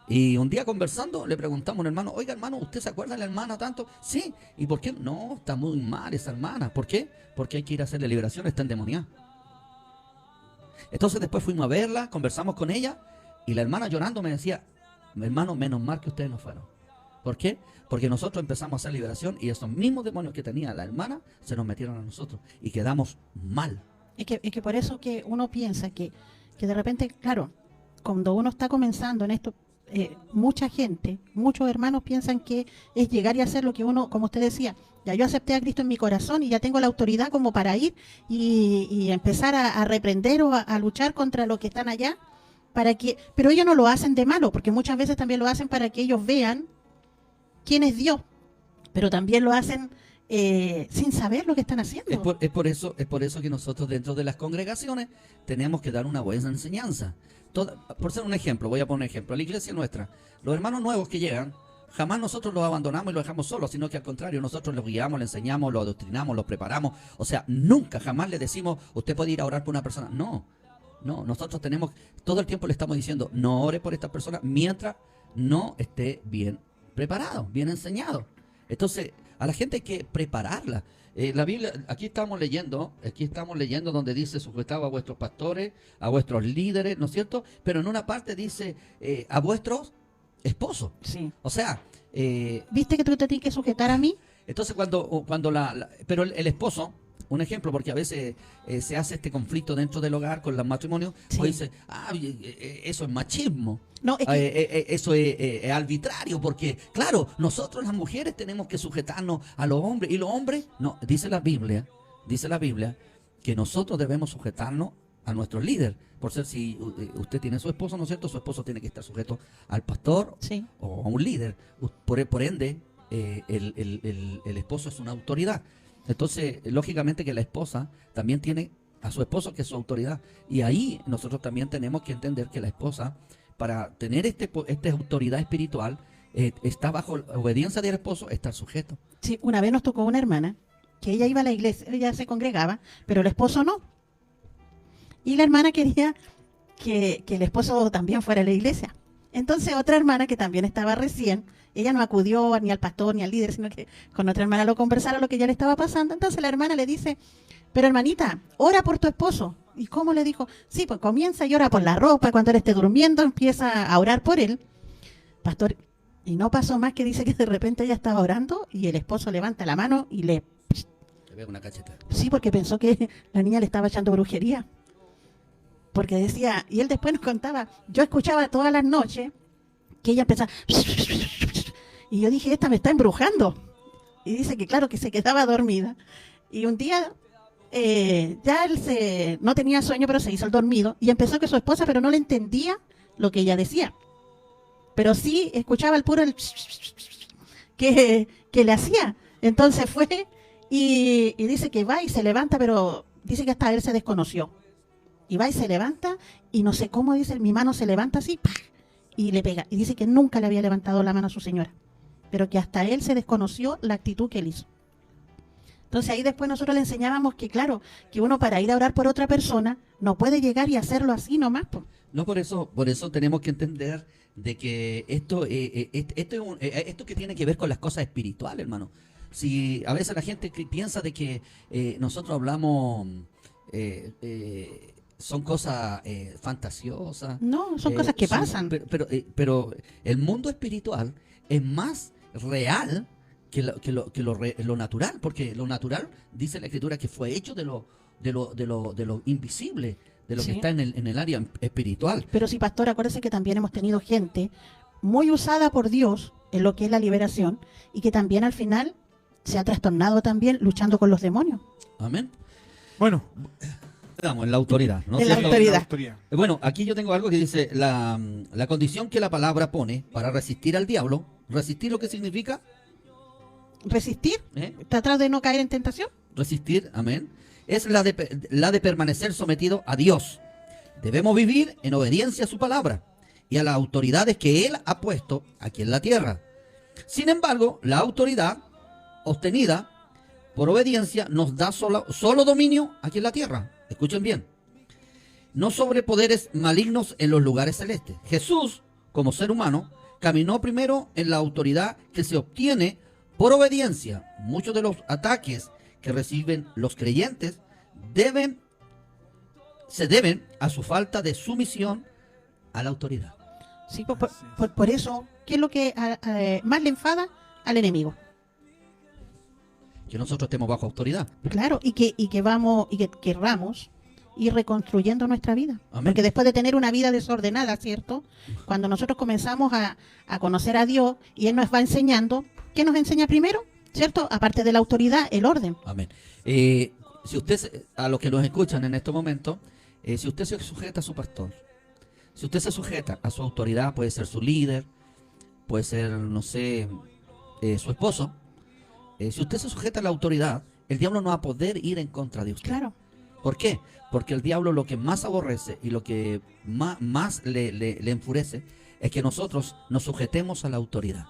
Y un día conversando le preguntamos a un hermano, oiga hermano, ¿usted se acuerda de la hermana tanto? Sí. ¿Y por qué? No, está muy mal esa hermana. ¿Por qué? Porque hay que ir a hacerle liberación, está endemoniada. Entonces después fuimos a verla, conversamos con ella y la hermana llorando me decía, hermano, menos mal que ustedes no fueron. ¿Por qué? Porque nosotros empezamos a hacer liberación y esos mismos demonios que tenía la hermana se nos metieron a nosotros y quedamos mal. Es que por eso que uno piensa que de repente, claro, cuando uno está comenzando en esto, mucha gente, muchos hermanos piensan que es llegar y hacer lo que uno, como usted decía, ya yo acepté a Cristo en mi corazón y ya tengo la autoridad como para ir y empezar a reprender o a luchar contra los que están allá, pero ellos no lo hacen de malo, porque muchas veces también lo hacen para que ellos vean quién es Dios, pero también lo hacen sin saber lo que están haciendo. Es por eso que nosotros dentro de las congregaciones tenemos que dar una buena enseñanza. Por ser un ejemplo, voy a poner un ejemplo. La iglesia nuestra, los hermanos nuevos que llegan, jamás nosotros los abandonamos y los dejamos solos, sino que al contrario, nosotros los guiamos, les enseñamos, los adoctrinamos, los preparamos. O sea, nunca, jamás le decimos, usted puede ir a orar por una persona. No, nosotros tenemos, todo el tiempo le estamos diciendo, no ore por esta persona mientras no esté bien preparado, bien enseñado. Entonces, a la gente hay que prepararla. La Biblia, aquí estamos leyendo donde dice sujetado a vuestros pastores, a vuestros líderes, ¿no es cierto? Pero en una parte dice a vuestros esposos. Sí. O sea, ¿Viste que tú te tienes que sujetar a mí? entonces pero el esposo, un ejemplo, porque a veces se hace este conflicto dentro del hogar con los matrimonios, Sí. o dice, eso es machismo. No, es que, Eso es arbitrario, porque, claro, nosotros las mujeres tenemos que sujetarnos a los hombres, y los hombres, no, dice la Biblia, que nosotros debemos sujetarnos a nuestro líder. Por ser, si usted tiene su esposo, ¿no es cierto? Su esposo tiene que estar sujeto al pastor sí. o a un líder. Por ende, el esposo es una autoridad. Entonces, lógicamente que la esposa también tiene a su esposo que es su autoridad. Y ahí nosotros también tenemos que entender que la esposa, para tener esta autoridad espiritual, está bajo la obediencia del esposo, está sujeto. Sí, una vez nos tocó una hermana que ella iba a la iglesia, ella se congregaba, pero el esposo no. Y la hermana quería que el esposo también fuera a la iglesia. Entonces otra hermana que también estaba recién, ella no acudió ni al pastor ni al líder, sino que con otra hermana lo conversaron lo que ya le estaba pasando. Entonces la hermana le dice, pero hermanita, ora por tu esposo. ¿Y cómo le dijo? Sí, pues comienza y ora por la ropa, cuando él esté durmiendo empieza a orar por él. Pastor, y no pasó más que dice que de repente ella estaba orando y el esposo levanta la mano y le... Le pega una cacheta. Sí, porque pensó que la niña le estaba echando brujería. Porque decía, y él después nos contaba, yo escuchaba todas las noches que ella empezaba... Y yo dije, esta me está embrujando. Y dice que claro, que se quedaba dormida. Y un día ya no tenía sueño, pero se hizo el dormido. Y empezó que su esposa, pero no le entendía lo que ella decía. Pero sí escuchaba el puro que le hacía. Entonces fue y dice que va y se levanta, pero dice que hasta él se desconoció. Y va y se levanta y no sé cómo, dice, mi mano se levanta así, ¡pah! Y le pega. Y dice que nunca le había levantado la mano a su señora, pero que hasta él se desconoció la actitud que él hizo. Entonces ahí después nosotros le enseñábamos que claro, que uno para ir a orar por otra persona no puede llegar y hacerlo así nomás, po. No, por eso tenemos que entender de que esto que tiene que ver con las cosas espirituales, hermano. Si a veces la gente piensa de que nosotros hablamos son cosas fantasiosas. No, son cosas que pasan. Pero el mundo espiritual es más real que lo natural, porque lo natural dice la Escritura que fue hecho de lo invisible, de lo que Sí. está en el área espiritual. Pero sí, pastor, acuérdese que también hemos tenido gente muy usada por Dios en lo que es la liberación y que también al final se ha trastornado también luchando con los demonios. Amén. Bueno, Estamos en la autoridad, ¿no? En la ¿Cierto? autoridad. la autoridad. Bueno, aquí yo tengo algo que dice la condición que la palabra pone para resistir al diablo. ¿Resistir lo que significa? Resistir, ¿Eh? tratar de no caer en tentación. Resistir, amén, es la de permanecer sometido a Dios. Debemos vivir en obediencia a su palabra y a las autoridades que Él ha puesto aquí en la tierra. Sin embargo, la autoridad obtenida por obediencia nos da solo dominio aquí en la tierra. Escuchen bien. No sobre poderes malignos en los lugares celestes. Jesús, como ser humano, caminó primero en la autoridad que se obtiene por obediencia. Muchos de los ataques que reciben los creyentes se deben a su falta de sumisión a la autoridad. Sí, por eso, ¿qué es lo que más le enfada al enemigo? Que nosotros estemos bajo autoridad. Claro, y que vamos, y que querramos ir reconstruyendo nuestra vida. Amén. Porque después de tener una vida desordenada, ¿cierto? Cuando nosotros comenzamos a conocer a Dios y Él nos va enseñando, ¿qué nos enseña primero? ¿Cierto? Aparte de la autoridad, el orden. Amén. Si usted, a los que nos escuchan en estos momentos, si usted se sujeta a su pastor, si usted se sujeta a su autoridad, puede ser su líder, puede ser, no sé, su esposo, si usted se sujeta a la autoridad, el diablo no va a poder ir en contra de usted. Claro. ¿Por qué? Porque el diablo lo que más aborrece y lo que más le enfurece es que nosotros nos sujetemos a la autoridad.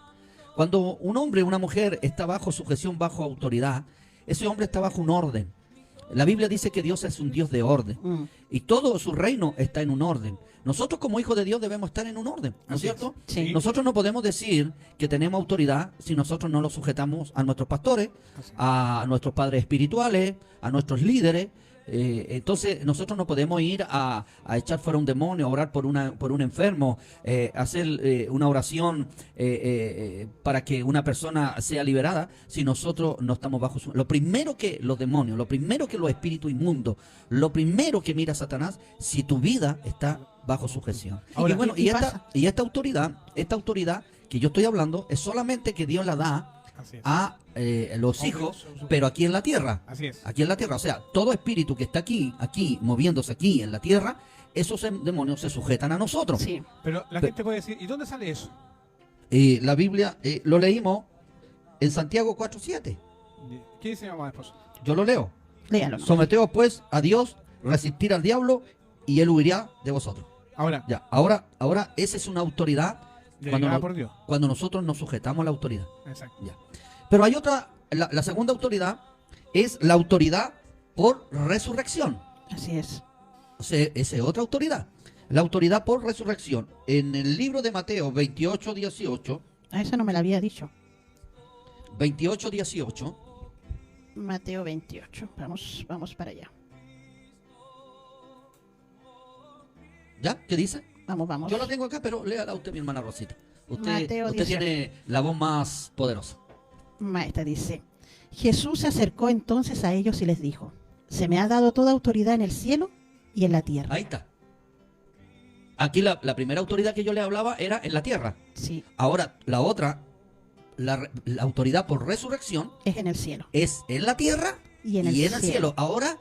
Cuando un hombre o una mujer está bajo sujeción, bajo autoridad, ese hombre está bajo un orden. La Biblia dice que Dios es un Dios de orden Mm. y todo su reino está en un orden. Nosotros como hijos de Dios debemos estar en un orden, ¿no es Así es. cierto? Sí. Nosotros no podemos decir que tenemos autoridad si nosotros no lo sujetamos a nuestros pastores, Así es. a nuestros padres espirituales, a nuestros líderes. Entonces nosotros no podemos ir a echar fuera un demonio, a orar por un enfermo, hacer una oración para que una persona sea liberada si nosotros no estamos bajo su... Lo primero que los demonios, lo primero que los espíritus inmundos, lo primero que mira Satanás, si tu vida está bajo sujeción. Ahora, y bueno, ¿qué pasa? esta autoridad que yo estoy hablando es solamente que Dios la da Así es. a los hijos, pero aquí en la tierra. Así es. Aquí en la tierra, o sea, todo espíritu que está aquí, moviéndose aquí en la tierra, esos demonios se sujetan a nosotros. Sí. Pero la gente puede decir, ¿y dónde sale eso? La Biblia lo leímos en Santiago 4:7. ¿Qué dice mi mamá esposo? Yo lo leo. Léalo. Someteos pues a Dios, resistir al diablo y él huirá de vosotros. Ahora, Ya, ahora esa es una autoridad delegada por Dios. cuando nosotros nos sujetamos a la autoridad. Exacto. Ya. Pero hay otra, la segunda autoridad es la autoridad por resurrección. Así es. O sea, esa es otra autoridad. La autoridad por resurrección. En el libro de Mateo 28:18, A eso no me lo había dicho. 28:18, Mateo 28. Vamos para allá. ¿ya? ¿Qué dice? Vamos. Yo la tengo acá, pero léala usted, mi hermana Rosita. Usted Mateo 18. tiene la voz más poderosa. Maestra dice, Jesús se acercó entonces a ellos y les dijo, se me ha dado toda autoridad en el cielo y en la tierra. Ahí está. Aquí la primera autoridad que yo le hablaba era en la tierra. Sí, Ahora, la otra la autoridad por resurrección Es en el cielo. es en la tierra Y en el cielo. Ahora,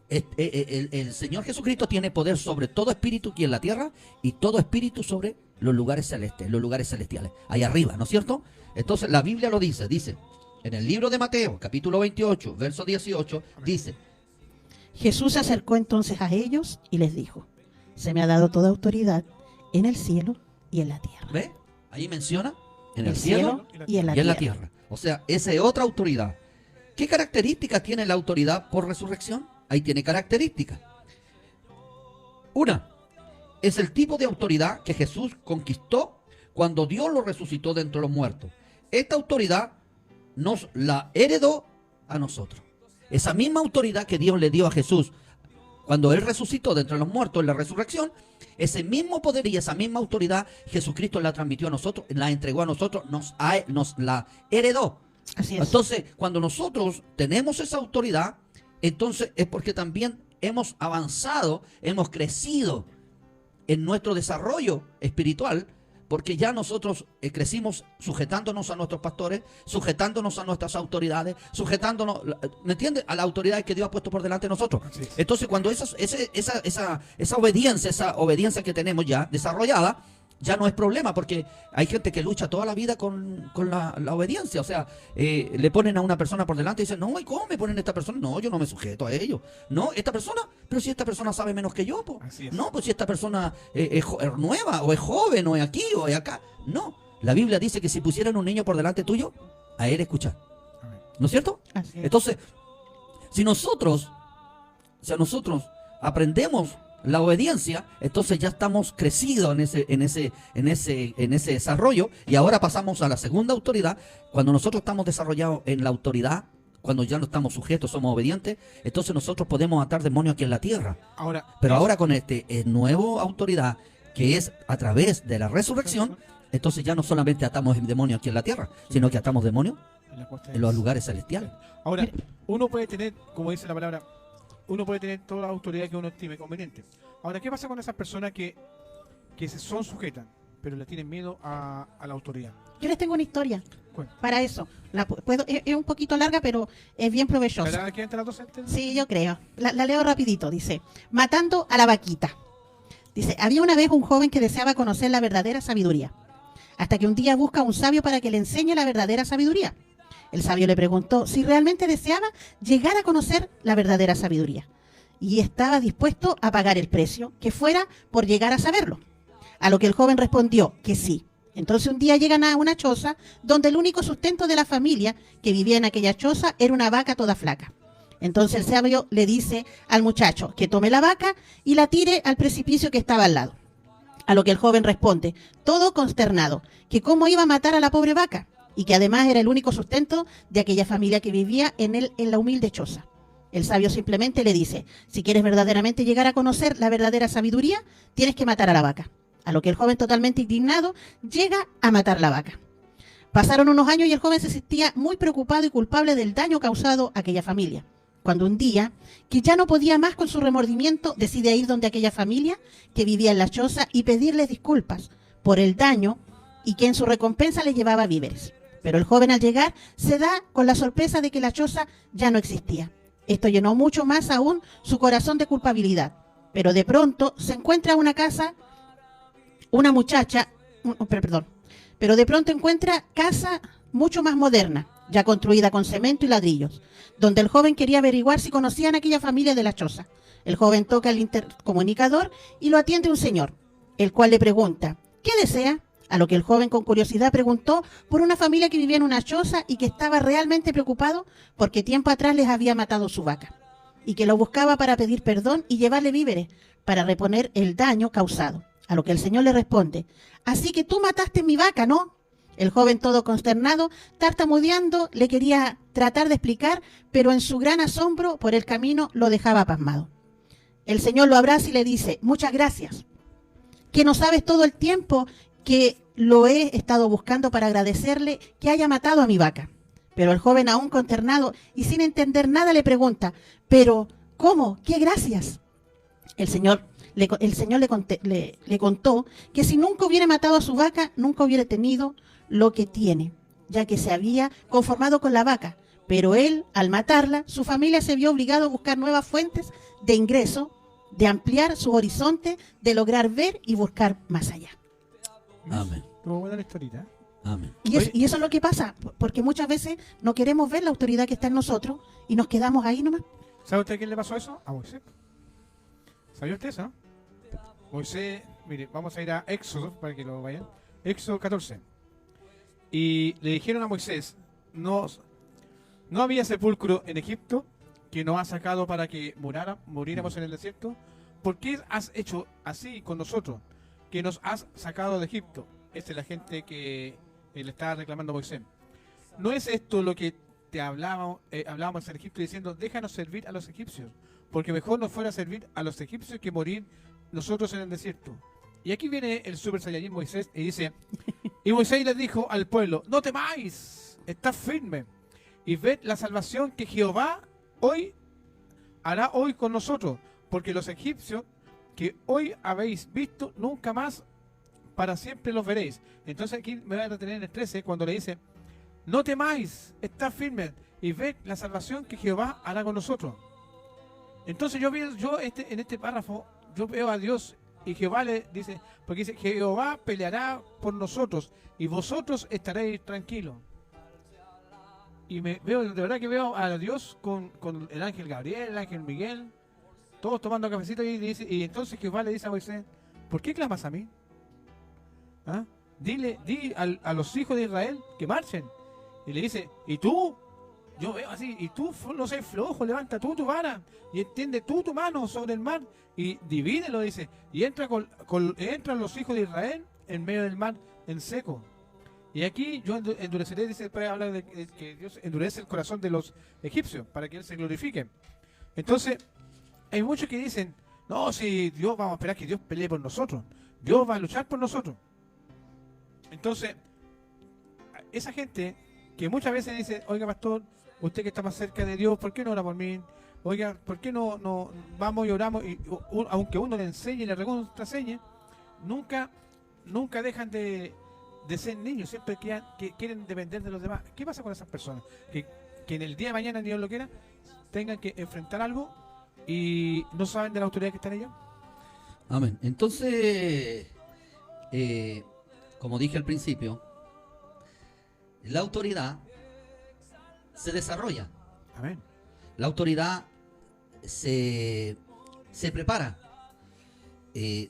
el Señor Jesucristo tiene poder sobre todo espíritu aquí en la tierra y todo espíritu sobre los lugares celestes, los lugares celestiales, ahí arriba, ¿no es cierto? Entonces la Biblia lo dice en el libro de Mateo, capítulo 28, verso 18, dice, Jesús se acercó entonces a ellos y les dijo, se me ha dado toda autoridad en el cielo y en la tierra. ¿ve? Ahí menciona en el El cielo y en la y en la tierra. tierra. O sea, esa es otra autoridad. ¿Qué características tiene la autoridad por resurrección? Ahí tiene características. Una, es el tipo de autoridad que Jesús conquistó cuando Dios lo resucitó de entre los muertos. Esta autoridad nos la heredó a nosotros. Esa misma autoridad que Dios le dio a Jesús cuando Él resucitó de entre los muertos en la resurrección, ese mismo poder y esa misma autoridad Jesucristo la transmitió a nosotros, la entregó a nosotros, nos la heredó. Así es. Entonces, cuando nosotros tenemos esa autoridad, entonces es porque también hemos avanzado, hemos crecido en nuestro desarrollo espiritual, porque ya nosotros crecimos sujetándonos a nuestros pastores, sujetándonos a nuestras autoridades, sujetándonos, ¿me entiendes?, a la autoridad que Dios ha puesto por delante de nosotros. Así es. Entonces, cuando esa obediencia que tenemos ya desarrollada, ya no es problema, porque hay gente que lucha toda la vida con la obediencia. O sea, le ponen a una persona por delante y dicen, no, ¿y cómo me ponen a esta persona? No, yo no me sujeto a ellos. No, esta persona, pero si esta persona sabe menos que yo, po. Así es. No, pues si esta persona es nueva, o es joven, o es aquí, o es acá. No, la Biblia dice que si pusieran un niño por delante tuyo, a él escuchar. Amén. ¿No es cierto? Así es. Entonces, si nosotros aprendemos la obediencia, entonces ya estamos crecidos en ese desarrollo, y ahora pasamos a la segunda autoridad. Cuando nosotros estamos desarrollados en la autoridad, cuando ya no estamos sujetos, somos obedientes, entonces nosotros podemos atar demonios aquí en la tierra. Ahora, Pero ahora con nueva autoridad, que es a través de la resurrección, entonces ya no solamente atamos el demonio aquí en la tierra, sino que atamos demonios en la costa en los es- lugares celestiales. Ahora, uno puede tener, como dice la palabra, uno puede tener toda la autoridad que uno estime conveniente. Ahora, ¿qué pasa con esas personas que se son sujetas, pero le tienen miedo a la autoridad? Yo les tengo una historia Cuenta. para eso. Es un poquito larga, pero es bien provechosa. ¿Será que entre las dos sentencias? Sí, yo creo. La leo rapidito. Dice, matando a la vaquita. Dice, había una vez un joven que deseaba conocer la verdadera sabiduría, hasta que un día busca a un sabio para que le enseñe la verdadera sabiduría. El sabio le preguntó si realmente deseaba llegar a conocer la verdadera sabiduría y estaba dispuesto a pagar el precio que fuera por llegar a saberlo. A lo que el joven respondió que sí. Entonces un día llegan a una choza donde el único sustento de la familia que vivía en aquella choza era una vaca toda flaca. Entonces el sabio le dice al muchacho que tome la vaca y la tire al precipicio que estaba al lado. A lo que el joven responde, todo consternado, que cómo iba a matar a la pobre vaca y que además era el único sustento de aquella familia que vivía en la humilde choza. El sabio simplemente le dice, si quieres verdaderamente llegar a conocer la verdadera sabiduría, tienes que matar a la vaca. A lo que el joven, totalmente indignado, llega a matar la vaca. Pasaron unos años y el joven se sentía muy preocupado y culpable del daño causado a aquella familia. Cuando un día, que ya no podía más con su remordimiento, decide ir donde aquella familia que vivía en la choza y pedirles disculpas por el daño y que en su recompensa le llevaba víveres. Pero el joven al llegar se da con la sorpresa de que la choza ya no existía. Esto llenó mucho más aún su corazón de culpabilidad. Pero de pronto se encuentra una casa, pero de pronto encuentra casa mucho más moderna, ya construida con cemento y ladrillos, donde el joven quería averiguar si conocían a aquella familia de la choza. El joven toca el intercomunicador y lo atiende un señor, el cual le pregunta, ¿qué desea? A lo que el joven con curiosidad preguntó por una familia que vivía en una choza y que estaba realmente preocupado porque tiempo atrás les había matado su vaca y que lo buscaba para pedir perdón y llevarle víveres para reponer el daño causado. A lo que el señor le responde, así que tú mataste mi vaca, ¿no? El joven, todo consternado, tartamudeando, le quería tratar de explicar, pero en su gran asombro por el camino lo dejaba pasmado. El señor lo abraza y le dice, muchas gracias, que no sabes todo el tiempo que lo he estado buscando para agradecerle que haya matado a mi vaca. Pero el joven, aún consternado y sin entender nada, le pregunta, pero ¿cómo? ¿Qué gracias? El señor le contó que si nunca hubiera matado a su vaca, nunca hubiera tenido lo que tiene, ya que se había conformado con la vaca. Pero él, al matarla, su familia se vio obligado a buscar nuevas fuentes de ingreso, de ampliar su horizonte, de lograr ver y buscar más allá. Amén. Estuvo buena la historita. Amén. Y eso es lo que pasa, porque muchas veces no queremos ver la autoridad que está en nosotros y nos quedamos ahí nomás. ¿Sabe usted a quién le pasó eso? A Moisés. ¿Sabía usted eso? Moisés, mire, vamos a ir a Éxodo para que lo vayan. Éxodo 14. Y le dijeron a Moisés, no había sepulcro en Egipto que nos ha sacado para que muriéramos en el desierto. ¿Por qué has hecho así con nosotros, que nos has sacado de Egipto? Esta es la gente que le estaba reclamando a Moisés. ¿No es esto lo que te hablábamos en Egipto diciendo, déjanos servir a los egipcios, porque mejor nos fuera servir a los egipcios que morir nosotros en el desierto? Y aquí viene el Super Saiyajin Moisés y dice, y Moisés les dijo al pueblo, no temáis, estad firme y ved la salvación que Jehová hará hoy con nosotros, porque los egipcios que hoy habéis visto, nunca más para siempre los veréis. Entonces aquí me voy a retener en el 13 cuando le dice, no temáis, estad firmes y ved la salvación que Jehová hará con nosotros. Entonces en este párrafo yo veo a Dios y Jehová le dice, porque dice, Jehová peleará por nosotros y vosotros estaréis tranquilos. Y de verdad que veo a Dios con el ángel Gabriel, el ángel Miguel, todos tomando cafecito y entonces Jehová le dice a Moisés, ¿por qué clamas a mí? ¿Ah? Di a los hijos de Israel que marchen. Y le dice, ¿y tú? Yo veo así, y tú no seas flojo, levanta tú tu vara y extiende tú tu mano sobre el mar y divídelo, dice, y entran los hijos de Israel en medio del mar en seco. Y aquí yo endureceré, dice, después habla de que Dios endurece el corazón de los egipcios para que Él se glorifique. Entonces, hay muchos que dicen, no, si Dios, vamos a esperar que Dios pelee por nosotros, Dios va a luchar por nosotros. Entonces, esa gente que muchas veces dice, oiga pastor, usted que está más cerca de Dios, ¿por qué no ora por mí? Oiga, ¿por qué no vamos y oramos? Y aunque uno le enseñe y le recontraseñe, nunca dejan de ser niños, siempre que quieren depender de los demás. ¿Qué pasa con esas personas? Que en el día de mañana, Dios lo quiera, tengan que enfrentar algo y no saben de la autoridad que está en ellos. Amén. Entonces, como dije al principio, la autoridad se desarrolla. Amén. La autoridad se prepara.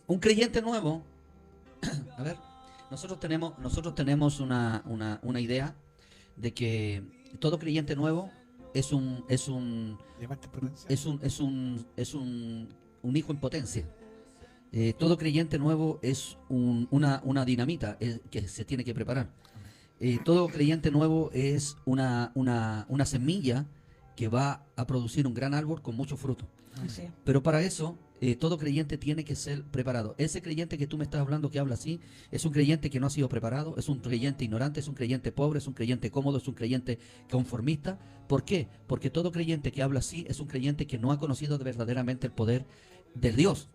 Un creyente nuevo, a ver, nosotros tenemos una idea de que todo creyente nuevo es un hijo en potencia. Todo creyente nuevo es una dinamita que se tiene que preparar. Todo creyente nuevo es una semilla que va a producir un gran árbol con mucho fruto. Sí. Pero para eso, todo creyente tiene que ser preparado. Ese creyente que tú me estás hablando, que habla así, es un creyente que no ha sido preparado, es un creyente ignorante, es un creyente pobre, es un creyente cómodo, es un creyente conformista. ¿Por qué? Porque todo creyente que habla así es un creyente que no ha conocido verdaderamente el poder de Dios.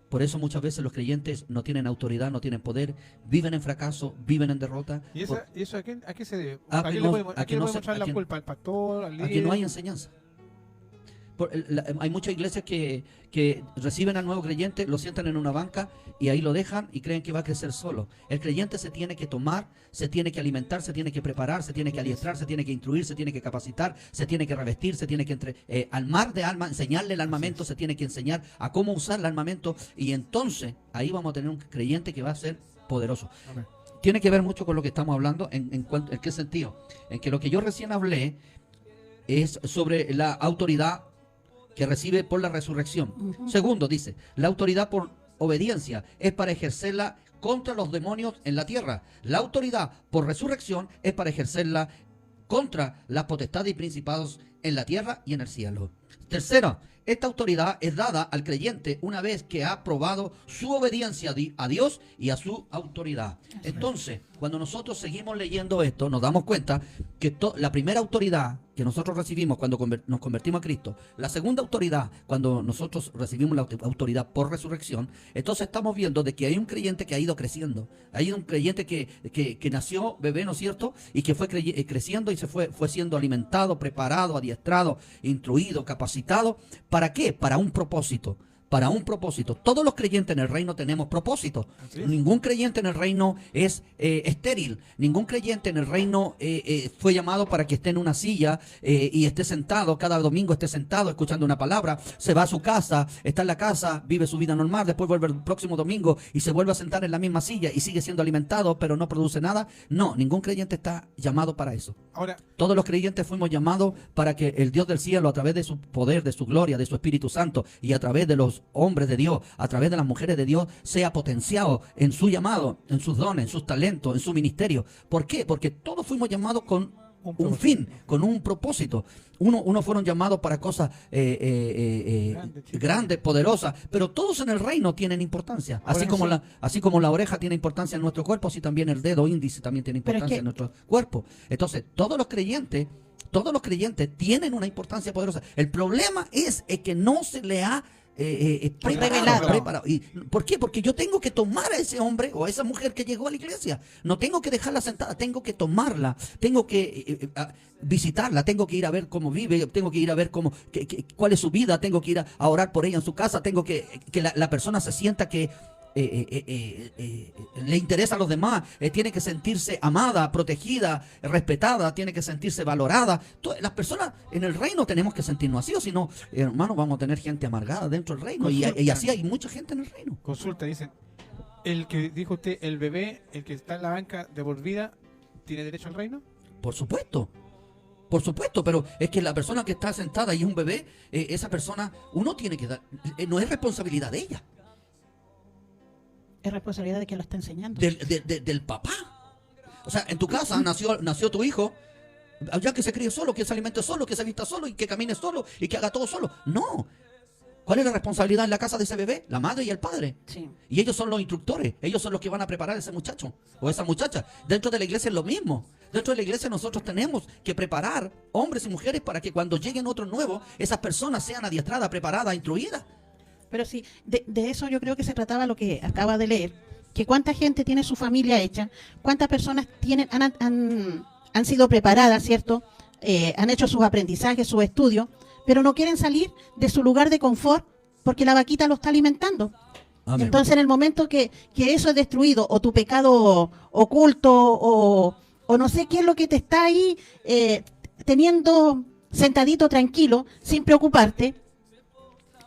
Por eso muchas veces los creyentes no tienen autoridad, no tienen poder, viven en fracaso, viven en derrota. ¿Y eso a qué se debe? A ¿A quién que le no- podemos a que no se- echar a la que- culpa? ¿Al pastor? ¿Al líder? Aquí no hay enseñanza. Hay muchas iglesias que reciben al nuevo creyente, lo sientan en una banca y ahí lo dejan y creen que va a crecer solo. El creyente se tiene que tomar, se tiene que alimentar, se tiene que preparar, se tiene que adiestrar, se tiene que instruir, se tiene que capacitar, se tiene que revestir, se tiene que armar de alma, enseñarle el armamento, se tiene que enseñar a cómo usar el armamento y entonces ahí vamos a tener un creyente que va a ser poderoso. Amén. Tiene que ver mucho con lo que estamos hablando. ¿En qué sentido? En que lo que yo recién hablé es sobre la autoridad que recibe por la resurrección. Ujú. Segundo, dice, la autoridad por obediencia es para ejercerla contra los demonios en la tierra. La autoridad por resurrección es para ejercerla contra las potestades y principados en la tierra y en el cielo. Tercero, esta autoridad es dada al creyente una vez que ha probado su obediencia a Dios y a su autoridad. Entonces, cuando nosotros seguimos leyendo esto, nos damos cuenta que la primera autoridad que nosotros recibimos cuando nos convertimos a Cristo, la segunda autoridad cuando nosotros recibimos la autoridad por resurrección, entonces estamos viendo de que hay un creyente que ha ido creciendo, hay un creyente que nació bebé, ¿no es cierto? Y que fue creciendo y fue siendo alimentado, preparado, adiestrado, instruido, capacitado. ¿Para qué? Para un propósito. Para un propósito. Todos los creyentes en el reino tenemos propósito. Ningún creyente en el reino es estéril. Ningún creyente en el reino fue llamado para que esté en una silla y esté sentado, cada domingo esté sentado escuchando una palabra, se va a su casa, está en la casa, vive su vida normal, después vuelve el próximo domingo y se vuelve a sentar en la misma silla y sigue siendo alimentado, pero no produce nada. No, ningún creyente está llamado para eso. Ahora, todos los creyentes fuimos llamados para que el Dios del cielo, a través de su poder, de su gloria, de su Espíritu Santo y a través de los hombres de Dios, a través de las mujeres de Dios, sea potenciado en su llamado, en sus dones, en sus talentos, en su ministerio. ¿Por qué? Porque todos fuimos llamados con un fin, con un propósito. Unos fueron llamados para cosas grandes, poderosas, pero todos en el reino tienen importancia. Así como la oreja tiene importancia en nuestro cuerpo, así también el dedo índice también tiene importancia en nuestro cuerpo. Entonces, todos los creyentes tienen una importancia poderosa. El problema es que no se le ha preparado. ¿Por qué? Porque yo tengo que tomar a ese hombre o a esa mujer que llegó a la iglesia. No tengo que dejarla sentada, tengo que tomarla, tengo que visitarla, tengo que ir a ver cómo vive, tengo que ir a ver cuál es su vida, tengo que ir a orar por ella en su casa, tengo que la persona se sienta que le interesa a los demás, tiene que sentirse amada, protegida, respetada, tiene que sentirse valorada. Las personas en el reino tenemos que sentirnos así, o si no, hermano, vamos a tener gente amargada dentro del reino, y así hay mucha gente en el reino. Consulta, dicen, el que dijo usted, el bebé, el que está en la banca de por vida, ¿tiene derecho al reino? Por supuesto, pero es que la persona que está sentada y es un bebé, esa persona, uno tiene que dar, no es responsabilidad de ella. Es responsabilidad de quien lo está enseñando. Del papá. O sea, en tu casa nació tu hijo, ya que se críe solo, que se alimente solo, que se vista solo y que camine solo y que haga todo solo. No. ¿Cuál es la responsabilidad en la casa de ese bebé? La madre y el padre. Sí. Y ellos son los instructores. Ellos son los que van a preparar a ese muchacho o esa muchacha. Dentro de la iglesia es lo mismo. Dentro de la iglesia nosotros tenemos que preparar hombres y mujeres para que cuando lleguen otros nuevos, esas personas sean adiestradas, preparadas, instruidas. Pero sí, de eso yo creo que se trataba lo que acaba de leer, que cuánta gente tiene su familia hecha, cuántas personas han sido preparadas, ¿cierto? Han hecho sus aprendizajes, sus estudios, pero no quieren salir de su lugar de confort porque la vaquita lo está alimentando. Amén. Entonces en el momento que eso es destruido, o tu pecado oculto, o no sé qué es lo que te está ahí teniendo sentadito tranquilo, sin preocuparte,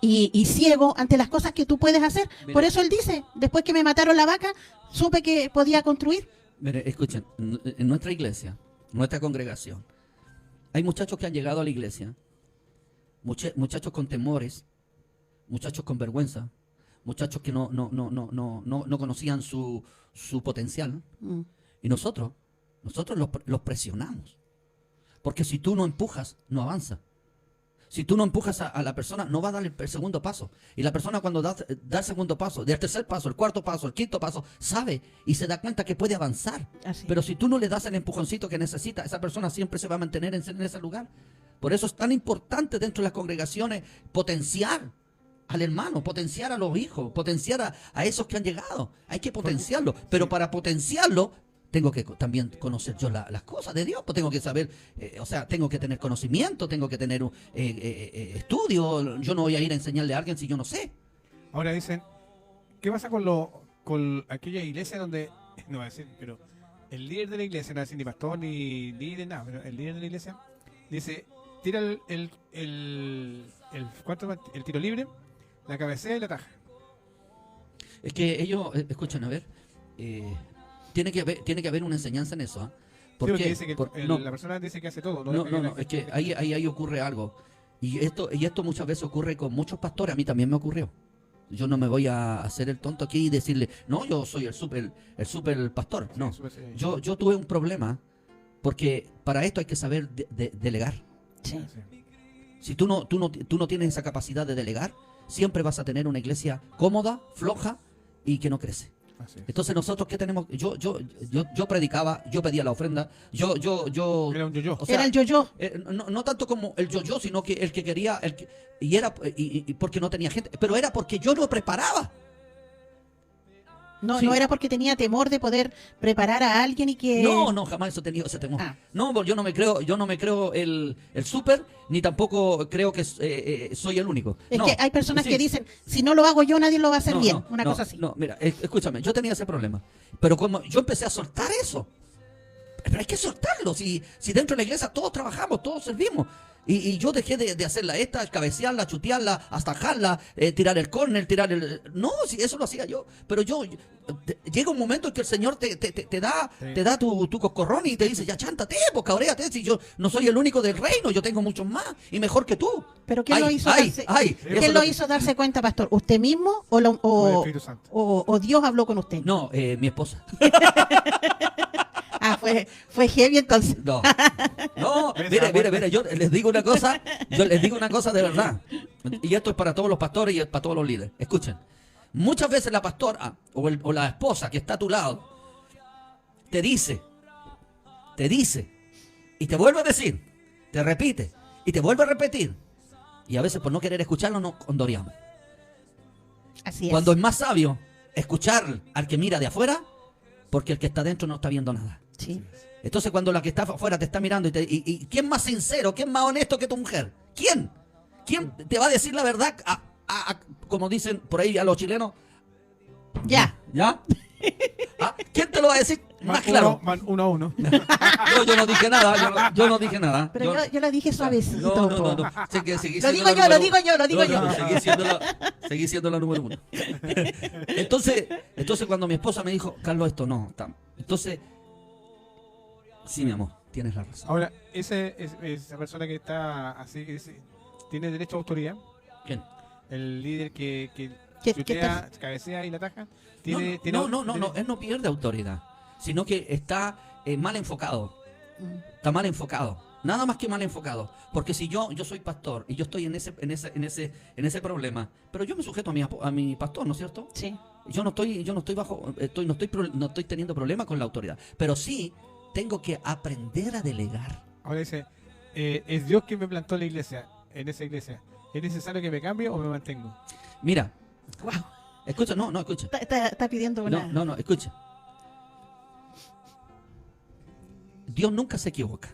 y ciego ante las cosas que tú puedes hacer. Mira, por eso él dice, después que me mataron la vaca, supe que podía construir. Mire, escuchen, en nuestra iglesia, nuestra congregación, hay muchachos que han llegado a la iglesia, muchachos con temores, muchachos con vergüenza, muchachos que no conocían su potencial, y nosotros los presionamos, porque si tú no empujas, no avanza. Si tú no empujas a la persona, no va a dar el segundo paso. Y la persona cuando da el segundo paso, el tercer paso, el cuarto paso, el quinto paso, sabe y se da cuenta que puede avanzar. Así. Pero si tú no le das el empujoncito que necesita, esa persona siempre se va a mantener en ese lugar. Por eso es tan importante dentro de las congregaciones potenciar al hermano, potenciar a los hijos, potenciar a esos que han llegado. Hay que potenciarlo. Pero para potenciarlo, tengo que también conocer yo las cosas de Dios, pues tengo que saber, tengo que tener conocimiento, tengo que tener estudio. Yo no voy a ir a enseñarle a alguien si yo no sé. Ahora dicen, ¿qué pasa con aquella iglesia donde, no voy a decir, pero el líder de la iglesia, no va a decir ni pastor ni líder, nada, pero el líder de la iglesia dice, tira el tiro libre, la cabecea y la taja? Es que ellos, escuchen, a ver, tiene que haber una enseñanza en eso, ¿eh? Porque dice que la persona dice que hace todo. No, es que ahí ocurre algo. Y esto muchas veces ocurre con muchos pastores. A mí también me ocurrió. Yo no me voy a hacer el tonto aquí y decirle, no, yo soy el super pastor. No, yo tuve un problema porque para esto hay que saber delegar. Sí. Si tú no tienes esa capacidad de delegar, siempre vas a tener una iglesia cómoda, floja y que no crece. Así es. Entonces nosotros, ¿qué tenemos? Yo predicaba, yo pedía la ofrenda, yo, Era un yo-yo. o sea, Era el yo-yo. no tanto como el yo, sino que el que quería, y era y porque no tenía gente, pero era porque yo no preparaba. No, Sí. no era porque tenía temor de poder preparar a alguien y que... No, jamás he tenido ese temor. Ah. No, porque yo no me creo el súper, ni tampoco creo que soy el único. Es No, que hay personas sí. que dicen, si no lo hago yo, nadie lo va a hacer bien. Una no, cosa así. No, mira, escúchame, yo tenía ese problema. Pero como yo empecé a soltar eso, pero hay que soltarlo. Si dentro de la iglesia todos trabajamos, todos servimos. Y yo dejé de hacerla esta, cabecearla, chutearla, hasta tirar el córner, No, si eso lo hacía yo. Pero llega un momento en que el Señor te da tu coscorrón y te dice, ya chántate, pues cabréate. Si yo no soy el único del reino, yo tengo muchos más y mejor que tú. Pero ¿quién lo hizo darse, eso ¿quién lo hizo darse cuenta, pastor? ¿Usted mismo Con el Espíritu Santo. o Dios habló con usted? No, mi esposa. Ah, fue heavy entonces. No, mire, yo les digo una cosa, de verdad. Y esto es para todos los pastores y es para todos los líderes. Escuchen, muchas veces la pastora o la esposa que está a tu lado te dice, y te vuelve a decir, te repite, y te vuelve a repetir. Y a veces por no querer escucharlo nos condoreamos. Así es. Cuando es más sabio escuchar al que mira de afuera, porque el que está dentro no está viendo nada. Sí. Entonces cuando la que está afuera te está mirando y ¿quién más sincero, quién más honesto que tu mujer? ¿Quién? ¿Quién te va a decir la verdad como dicen por ahí a los chilenos? Ya. ¿Ya? ¿Quién te lo va a decir más claro? Uno a uno. Yo no dije nada, yo no dije nada. Pero yo lo dije suavecito. No. po. Seguí Lo siendo digo la yo, número lo digo uno. yo. No, seguí siendo la número uno. Entonces cuando mi esposa me dijo, Carlos, esto no. Entonces, sí, mi amor, tienes la razón. Ahora, esa persona que está así, que dice, ¿tiene derecho a autoridad? ¿Quién? El líder que ¿Qué chutea, cabecea y la ataja. No, él no pierde autoridad, sino que está mal enfocado. Está mal enfocado. Nada más que mal enfocado. Porque si yo soy pastor y yo estoy en ese problema, pero yo me sujeto a mi pastor, ¿no es cierto? Sí. Yo no estoy teniendo problema con la autoridad, pero sí tengo que aprender a delegar. Ahora dice, es Dios quien me plantó la iglesia, en esa iglesia. ¿Es necesario que me cambie o me mantengo? Mira, Wow. escucha, no, escucha. Está pidiendo una... No, escucha. Dios nunca se equivoca.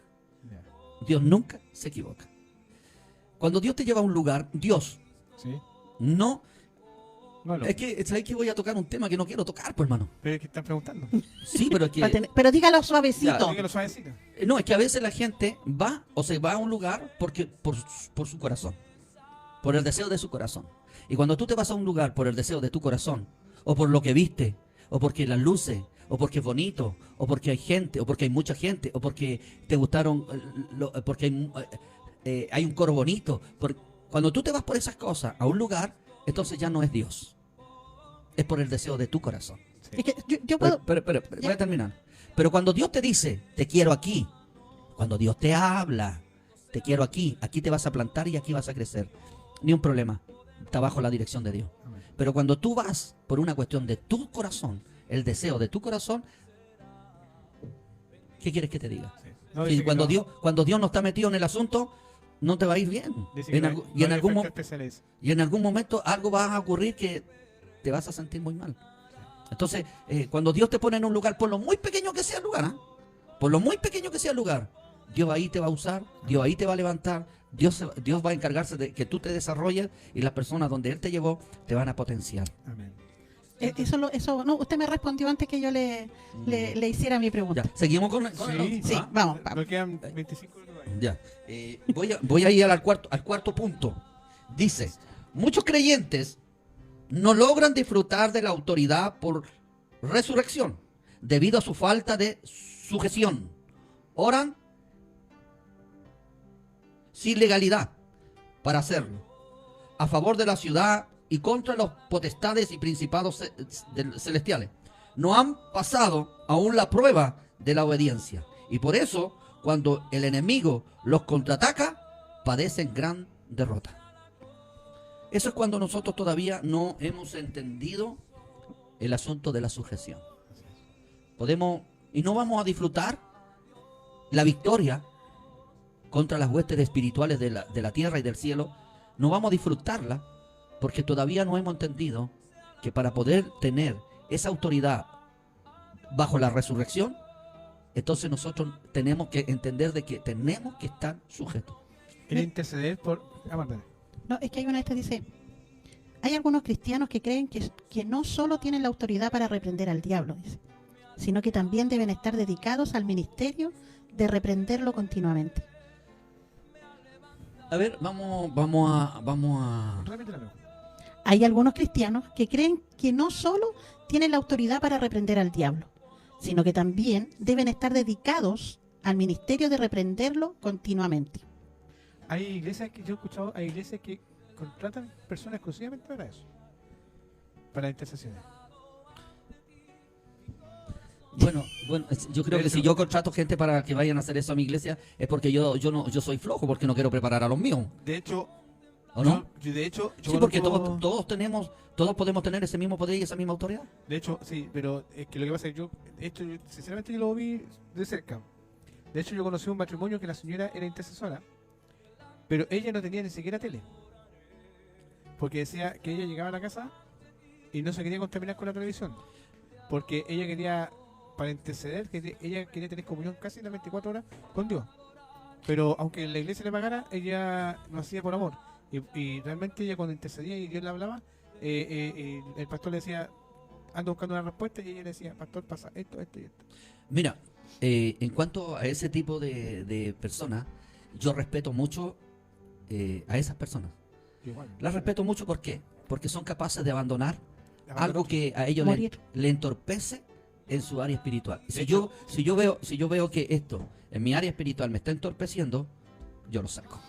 Ya. Dios nunca se equivoca. Cuando Dios te lleva a un lugar, Dios ¿Sí? no... No, Es que, ¿sabes que voy a tocar un tema que no quiero tocar, pues, hermano? pero es que están preguntando. Sí, pero es que... Pero dígalo suavecito. Dígalo suavecito. No, es que a veces la gente se va a un lugar por su corazón, por el deseo de su corazón. Y cuando tú te vas a un lugar por el deseo de tu corazón, o por lo que viste, o porque las luces, o porque es bonito, o porque hay gente, o porque hay mucha gente, o porque te gustaron, porque hay un coro bonito. Cuando tú te vas por esas cosas a un lugar, entonces ya no es Dios. Es por el deseo de tu corazón. Es que yo puedo... Pero, voy a terminar. Pero cuando Dios te dice, te quiero aquí, cuando Dios te habla, te quiero aquí te vas a plantar y aquí vas a crecer. Ni un problema. Está bajo la dirección de Dios. Amén. Pero cuando tú vas por una cuestión de tu corazón, el deseo de tu corazón, ¿qué quieres que te diga? Sí. No, Si dice que cuando no. Dios no está metido en el asunto, no te va a ir bien. Dice que En no algu- hay- y, no en hay algún efectos mo- especiales. y en algún momento algo va a ocurrir que te vas a sentir muy mal. Entonces, cuando Dios te pone en un lugar, por lo muy pequeño que sea el lugar, por lo muy pequeño que sea el lugar, Dios ahí te va a usar, Dios ahí te va a levantar, Dios va a encargarse de que tú te desarrolles y las personas donde Él te llevó te van a potenciar. Amén. No, usted me respondió antes que yo le hiciera mi pregunta. Ya, seguimos con Sí, vamos. Nos quedan 25 minutos. Ya. Voy a ir al cuarto punto. Dice, muchos creyentes no logran disfrutar de la autoridad por resurrección debido a su falta de sujeción. Oran sin legalidad para hacerlo, a favor de la ciudad y contra los potestades y principados celestiales. No han pasado aún la prueba de la obediencia y por eso cuando el enemigo los contraataca padecen gran derrota. Eso es cuando nosotros todavía no hemos entendido el asunto de la sujeción. Podemos, y no vamos a disfrutar la victoria contra las huestes espirituales de la tierra y del cielo. No vamos a disfrutarla porque todavía no hemos entendido que para poder tener esa autoridad bajo la resurrección, entonces nosotros tenemos que entender de que tenemos que estar sujetos. El interceder por... Perdón. No, es que hay una esta dice, hay algunos cristianos que creen que no solo tienen la autoridad para reprender al diablo, dice, sino que también deben estar dedicados al ministerio de reprenderlo continuamente. A ver, vamos a... Repite la pregunta. Hay algunos cristianos que creen que no solo tienen la autoridad para reprender al diablo, sino que también deben estar dedicados al ministerio de reprenderlo continuamente. Hay iglesias que yo he escuchado, hay iglesias que contratan personas exclusivamente para eso, para intercesiones. Bueno, yo creo De que hecho- si yo contrato gente para que vayan a hacer eso a mi iglesia es porque yo soy flojo, porque no quiero preparar a los míos, De hecho, ¿o no? yo Sí, porque conozco- todos podemos tener ese mismo poder y esa misma autoridad. De hecho, sí, pero es que lo que pasa es que sinceramente yo lo vi de cerca. De hecho, yo conocí un matrimonio que la señora era intercesora, pero ella no tenía ni siquiera tele. Porque decía que ella llegaba a la casa y no se quería contaminar con la televisión. Porque ella quería, para interceder, ella quería tener comunión casi las 24 horas con Dios. Pero aunque la iglesia le pagara, ella lo hacía por amor. Y realmente ella cuando intercedía y Dios le hablaba, el pastor le decía, ando buscando una respuesta, y ella le decía, pastor, pasa esto, esto y esto. Mira, en cuanto a ese tipo de personas, yo respeto mucho a esas personas. Igual. Las respeto mucho, ¿por qué? Porque son capaces de abandonar Abandonar algo que a ellos Morir. le entorpece en su área espiritual. De Si hecho- yo veo que esto en mi área espiritual me está entorpeciendo, yo lo saco.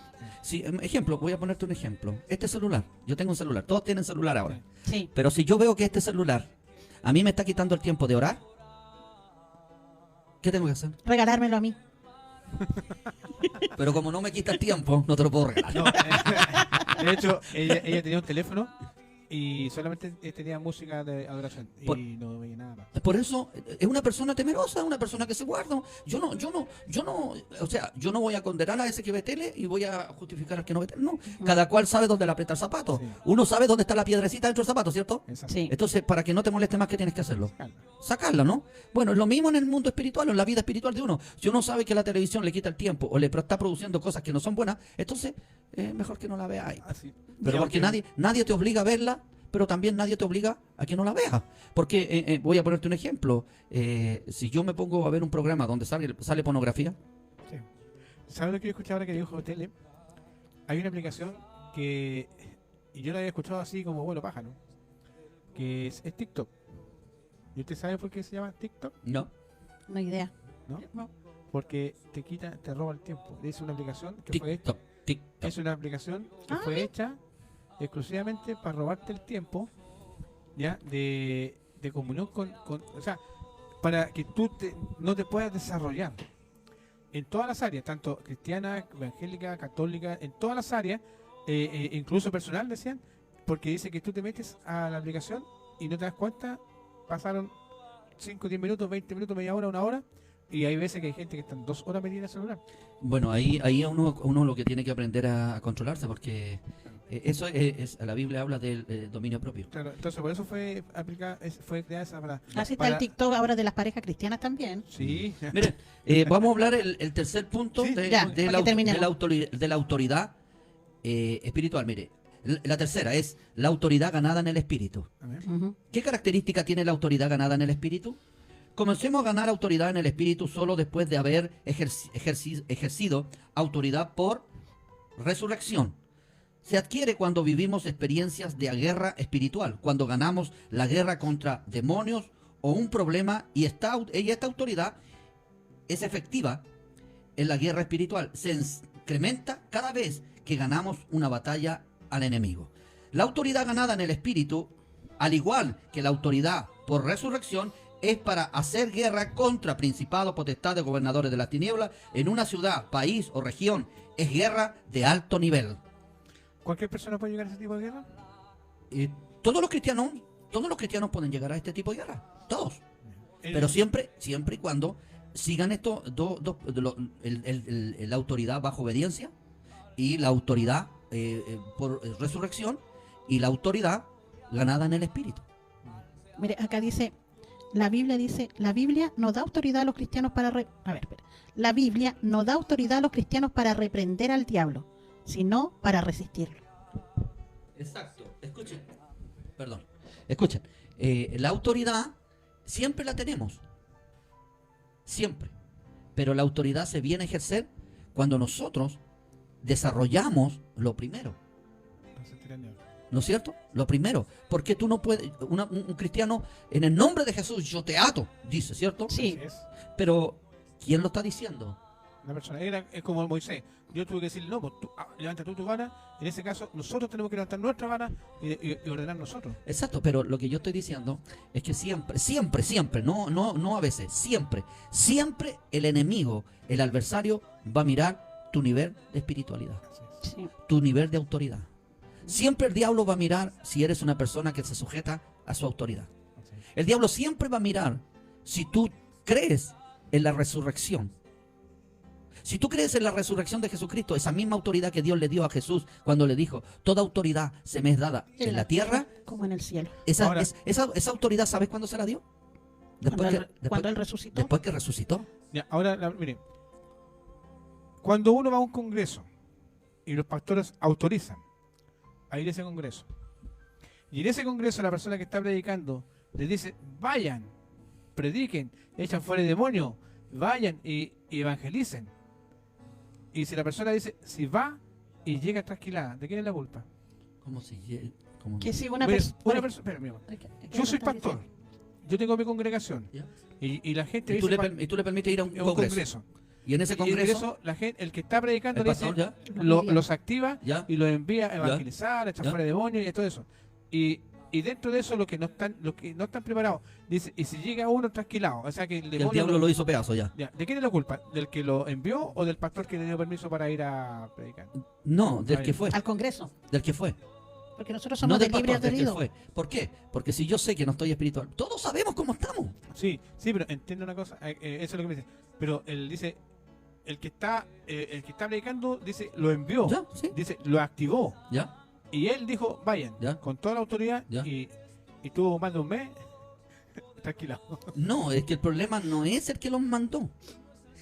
Si, ejemplo, voy a ponerte un ejemplo. Este celular, yo tengo un celular, todos tienen celular ahora. Sí. Pero si yo veo que este celular a mí me está quitando el tiempo de orar, ¿qué tengo que hacer? Regalármelo a mí. Pero como no me quita el tiempo, no te lo puedo regalar. No, de hecho, ella tenía un teléfono y solamente tenía música de adoración y Por- no veía nada más. Por eso es una persona temerosa, una persona que se guarda. Yo no voy a condenar a ese que ve tele y voy a justificar al que no ve tele. No, cada cual sabe dónde le aprieta el zapato. Sí. Uno sabe dónde está la piedrecita dentro del zapato, ¿cierto? Exacto. Sí. Entonces, para que no te moleste más, ¿qué tienes que hacerlo? Calma. Sacarla, ¿no? Bueno, es lo mismo en el mundo espiritual, en la vida espiritual de uno. Si uno sabe que la televisión le quita el tiempo o le está produciendo cosas que no son buenas, entonces mejor que no la vea ahí. Así. Pero Y porque aunque- nadie te obliga a verla, pero también nadie te obliga a que no la veas. Porque voy a ponerte un ejemplo. Si yo me pongo a ver un programa donde sale pornografía, Sí. ¿Sabes lo que yo escuché ahora que dijo Tele? Hay una aplicación que, y yo la había escuchado así como vuelo pájaro, que es TikTok. ¿Y usted sabe por qué se llama TikTok? no. No hay idea. ¿No? No. Porque te roba el tiempo. Es una aplicación que fue hecha. TikTok. Es una aplicación que Ah, fue hecha exclusivamente para robarte el tiempo, ya, de comunión o sea, para que tú no te puedas desarrollar en todas las áreas, tanto cristiana, evangélica, católica, en todas las áreas, incluso personal, decían, porque dice que tú te metes a la aplicación y no te das cuenta, pasaron 5, 10 minutos, 20 minutos, media hora, una hora, y hay veces que hay gente que están 2 horas metida en el celular. Bueno, ahí uno lo que tiene que aprender a controlarse, porque eso la Biblia habla del dominio propio. Claro, entonces por eso fue aplicada, fue creada esa para... Así está para- el TikTok ahora de las parejas cristianas también. Sí. Miren, vamos a hablar el tercer punto Sí, ya, para que terminemos. de la autoridad espiritual. Mire, la tercera es la autoridad ganada en el espíritu. A ver. Ujú. ¿Qué característica tiene la autoridad ganada en el espíritu? Comencemos a ganar autoridad en el espíritu solo después de haber ejercido autoridad por resurrección. Se adquiere cuando vivimos experiencias de guerra espiritual, cuando ganamos la guerra contra demonios o un problema y esta autoridad es efectiva en la guerra espiritual. Se incrementa cada vez que ganamos una batalla al enemigo. La autoridad ganada en el espíritu, al igual que la autoridad por resurrección, es para hacer guerra contra principados, potestades, gobernadores de las tinieblas en una ciudad, país o región. Es guerra de alto nivel. ¿Cualquier persona puede llegar a ese tipo de guerra? Y todos los cristianos pueden llegar a este tipo de guerra, todos. El- Pero siempre y cuando sigan esto, la autoridad bajo obediencia y la autoridad por resurrección y la autoridad ganada en el Espíritu. Mire, acá dice, la Biblia no da autoridad a los cristianos para... A ver, espera. La Biblia no da autoridad a los cristianos para reprender al diablo, sino para resistirlo. Exacto. Escuchen. Perdón. Escuchen. La autoridad siempre la tenemos. Siempre. Pero la autoridad se viene a ejercer cuando nosotros desarrollamos lo primero. ¿No es cierto? Lo primero. Porque tú no puedes, un cristiano, en el nombre de Jesús, yo te ato, dice, ¿cierto? Sí. Así es. Pero, ¿quién lo está diciendo? La persona es como Moisés. Yo tuve que decir, no, pues levanta tú tu vara. En ese caso, nosotros tenemos que levantar nuestra vara y ordenar nosotros. Exacto, pero lo que yo estoy diciendo es que siempre, no a veces, siempre el enemigo, el adversario, va a mirar tu nivel de espiritualidad, Así es. Sí. tu nivel de autoridad. Siempre el diablo va a mirar si eres una persona que se sujeta a su autoridad. Así es. El diablo siempre va a mirar si tú crees en la resurrección. Si tú crees en la resurrección de Jesucristo, esa misma autoridad que Dios le dio a Jesús cuando le dijo, toda autoridad se me es dada en la tierra, como en el cielo. Ahora- esa autoridad, ¿sabes cuándo se la dio? Cuando él resucitó. Después que resucitó. Ya, ahora, mire, cuando uno va a un congreso y los pastores autorizan a ir a ese congreso, y en ese congreso la persona que está predicando le dice, vayan, prediquen, echan fuera el demonio, vayan y evangelicen. Y si la persona dice, si va y llega trasquilada, ¿de quién es la culpa? ¿Cómo si cómo- Que si una Mire, persona... espera, mi amor. Yo soy pastor, yo tengo mi congregación, ¿Ya? y la gente ¿Y tú, dice, y tú le permites ir a un "Es un congreso? congreso. Y en ese Y congreso, la gente, el que está predicando el le dice, pastor, ¿ya? los activa ¿Ya? y los envía a evangelizar, a echar Ya. fuera demonios y todo eso. Y dentro de eso los que no están preparados, dice, y si llega uno trasquilado, o sea que el Que el demonio diablo lo hizo pedazo ya. Ya, ¿de quién es la culpa? ¿Del que lo envió o del pastor que le dio permiso para ir a predicar? No, del Ahí. que fue. Al Congreso. Del que fue. Porque nosotros No somos de del libre pastor, del que albedrío. fue. ¿Por qué? Porque si yo sé que no estoy espiritual, todos sabemos cómo estamos. Sí, pero entiendo una cosa, eso es lo que me dice. Pero él dice, el que está predicando, dice, lo envió, ¿Ya? ¿Sí? dice, lo activó. ¿Ya? Y él dijo, vayan, Ya. con toda la autoridad, Ya. y tuvo más de un mes tranquilado. No, es que el problema no es el que los mandó.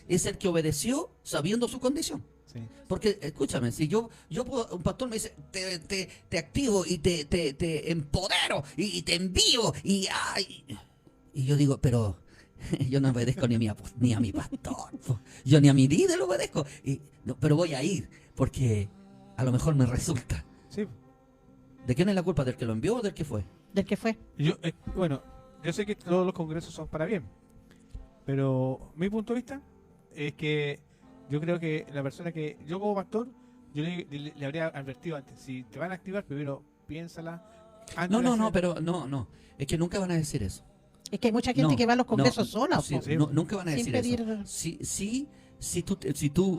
Es el que obedeció sabiendo su condición. Sí. Porque, escúchame, si yo puedo, un pastor me dice, te activo y te empodero y te envío y yo digo, pero yo no obedezco ni a mi pastor, po. Yo ni a mi líder lo obedezco, pero voy a ir porque a lo mejor me resulta. Sí. ¿De quién es la culpa? ¿Del que lo envió o del que fue? Del que fue. Bueno, yo sé que todos los congresos son para bien, pero mi punto de vista es que yo creo que la persona que yo como pastor, yo le habría advertido antes, si te van a activar, primero piénsala. Antes de No, hacer- pero no, es que nunca van a decir eso. Es que hay mucha gente No, que va a los congresos no, sola. sí, po. sí. nunca van a Sin decir eso. pedir-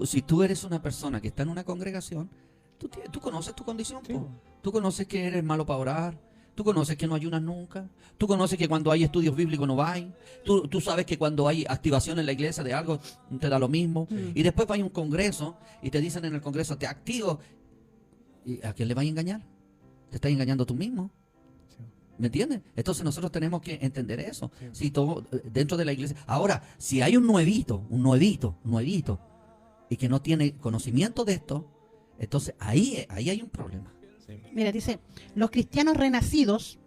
Si tú eres una persona que está en una congregación, tú conoces tu condición, Sí. po. Tú conoces que eres malo para orar, tú conoces que no ayunas nunca, tú conoces que cuando hay estudios bíblicos no vas, tú sabes que cuando hay activación en la iglesia de algo te da lo mismo, Mm. y después va a un congreso y te dicen en el congreso, te activo, ¿y a quién le vas a engañar? Te estás engañando tú mismo. Sí. ¿Me entiendes? Entonces nosotros tenemos que entender eso. Sí. Si todo dentro de la iglesia. Ahora, si hay un nuevito, y que no tiene conocimiento de esto, entonces ahí hay un problema. Sí. Mira, dice, los cristianos renacidos,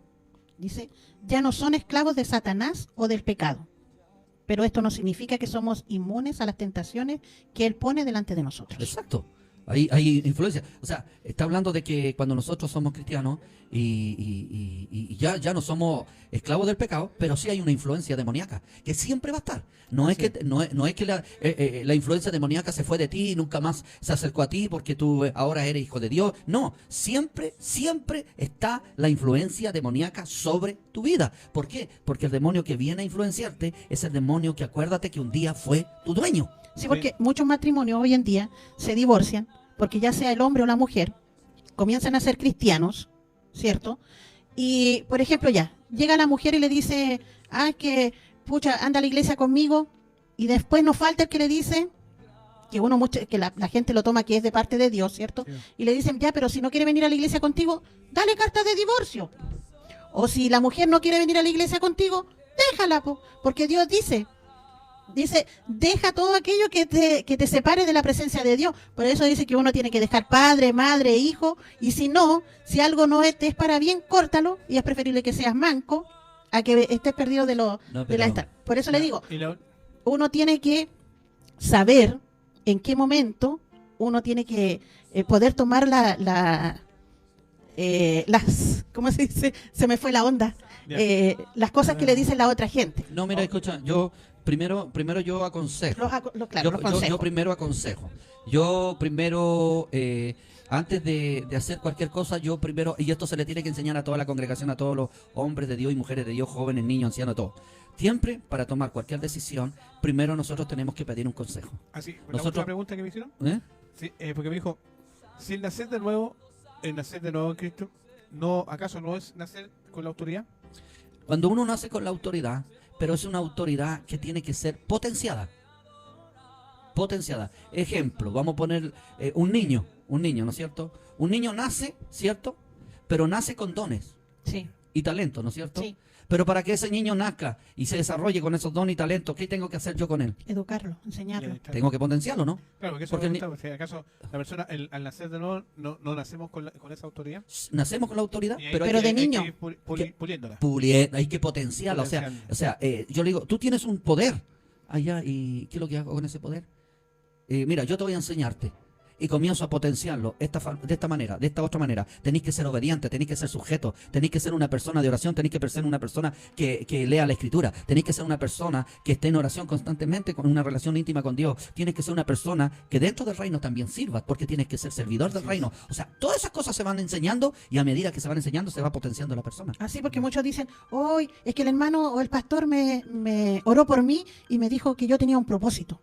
dice, ya no son esclavos de Satanás o del pecado. Pero esto no significa que somos inmunes a las tentaciones que él pone delante de nosotros. Exacto. Hay influencia. O sea, está hablando de que cuando nosotros somos cristianos y ya no somos esclavos del pecado, pero sí hay una influencia demoníaca que siempre va a estar. No es Sí. que no es que la influencia demoníaca se fue de ti y nunca más se acercó a ti porque tú ahora eres hijo de Dios. No, siempre está la influencia demoníaca sobre tu vida. ¿Por qué? Porque el demonio que viene a influenciarte es el demonio que acuérdate que un día fue tu dueño. Sí, porque muchos matrimonios hoy en día se divorcian porque ya sea el hombre o la mujer comienzan a ser cristianos, ¿cierto? Y, por ejemplo, ya, llega la mujer y le dice, que, pucha, anda a la iglesia conmigo, y después no falta el que le dice, que la gente lo toma que es de parte de Dios, ¿cierto? Sí. Y le dicen, ya, pero si no quiere venir a la iglesia contigo, dale carta de divorcio. O si la mujer no quiere venir a la iglesia contigo, déjala, porque Dios dice, deja todo aquello que te separe de la presencia de Dios. Por eso dice que uno tiene que dejar padre, madre, hijo, y si algo no te es para bien, córtalo, y es preferible que seas manco a que estés perdido de No, la pero- esta. Por eso le digo, Y uno tiene que saber en qué momento uno tiene que poder tomar ¿cómo se dice? Se me fue la onda. Ya. Las cosas que le dicen la otra gente. No, mira, escucha, yo primero yo aconsejo. Claro, los consejos. Yo primero aconsejo. Yo primero, antes de hacer cualquier cosa, yo primero, y esto se le tiene que enseñar a toda la congregación, a todos los hombres de Dios y mujeres de Dios, jóvenes, niños, ancianos, todos. Siempre, para tomar cualquier decisión, primero nosotros tenemos que pedir un consejo. así, la Nosotros- última pregunta que me hicieron, ¿Eh? sí, porque me dijo, si el nacer de nuevo en Cristo, ¿acaso no es nacer con la autoridad? Cuando uno nace con la autoridad, pero es una autoridad que tiene que ser potenciada. Potenciada. Ejemplo, vamos a poner un niño, ¿no es cierto? Un niño nace, ¿cierto? Pero nace con dones Sí, y talentos, ¿no es cierto? sí. Pero para que ese niño nazca y se desarrolle con esos dones y talentos, ¿qué tengo que hacer yo con él? Educarlo, enseñarlo. Ya está. Tengo que potenciarlo, ¿no? Claro, porque eso porque me ni- preguntaba, si acaso la persona al nacer de nuevo no nacemos con esa autoridad. Nacemos con la autoridad, Y ahí pero hay Pero que- de hay niño. que ir puliéndola. hay que potenciarla. Potenciarla. O sea, yo le digo, tú tienes un poder allá y ¿qué es lo que hago con ese poder? Mira, yo te voy a enseñarte. Y comienzo a potenciarlo de esta manera, de esta otra manera. Tenéis que ser obediente, tenéis que ser sujeto, tenéis que ser una persona de oración, tenéis que ser una persona que lea la escritura, tenéis que ser una persona que esté en oración constantemente, con una relación íntima con Dios. Tienes que ser una persona que dentro del reino también sirva, porque tienes que ser servidor del reino. O sea, todas esas cosas se van enseñando y a medida que se van enseñando se va potenciando la persona. Así porque muchos dicen, hoy es que el hermano o el pastor me oró por mí y me dijo que yo tenía un propósito.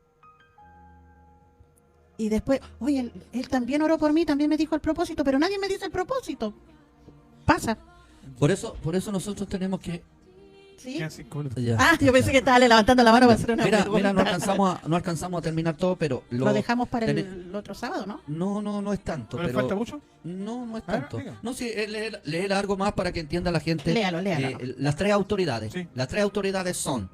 Y después, oye, él también oró por mí, también me dijo el propósito, pero nadie me dice el propósito. Pasa. Por eso nosotros tenemos que... ¿Sí? Quedan 5 minutos. Ya. Yo pensé que estaba levantando la mano para hacer una Mira, pregunta. no alcanzamos a terminar todo, pero Lo dejamos para ten- el otro sábado, ¿no? No es tanto. ¿No le pero falta mucho? No es A ver, tanto. diga. No, sí, leer algo más para que entienda la gente. Léalo. Las tres autoridades. Sí. Las tres autoridades son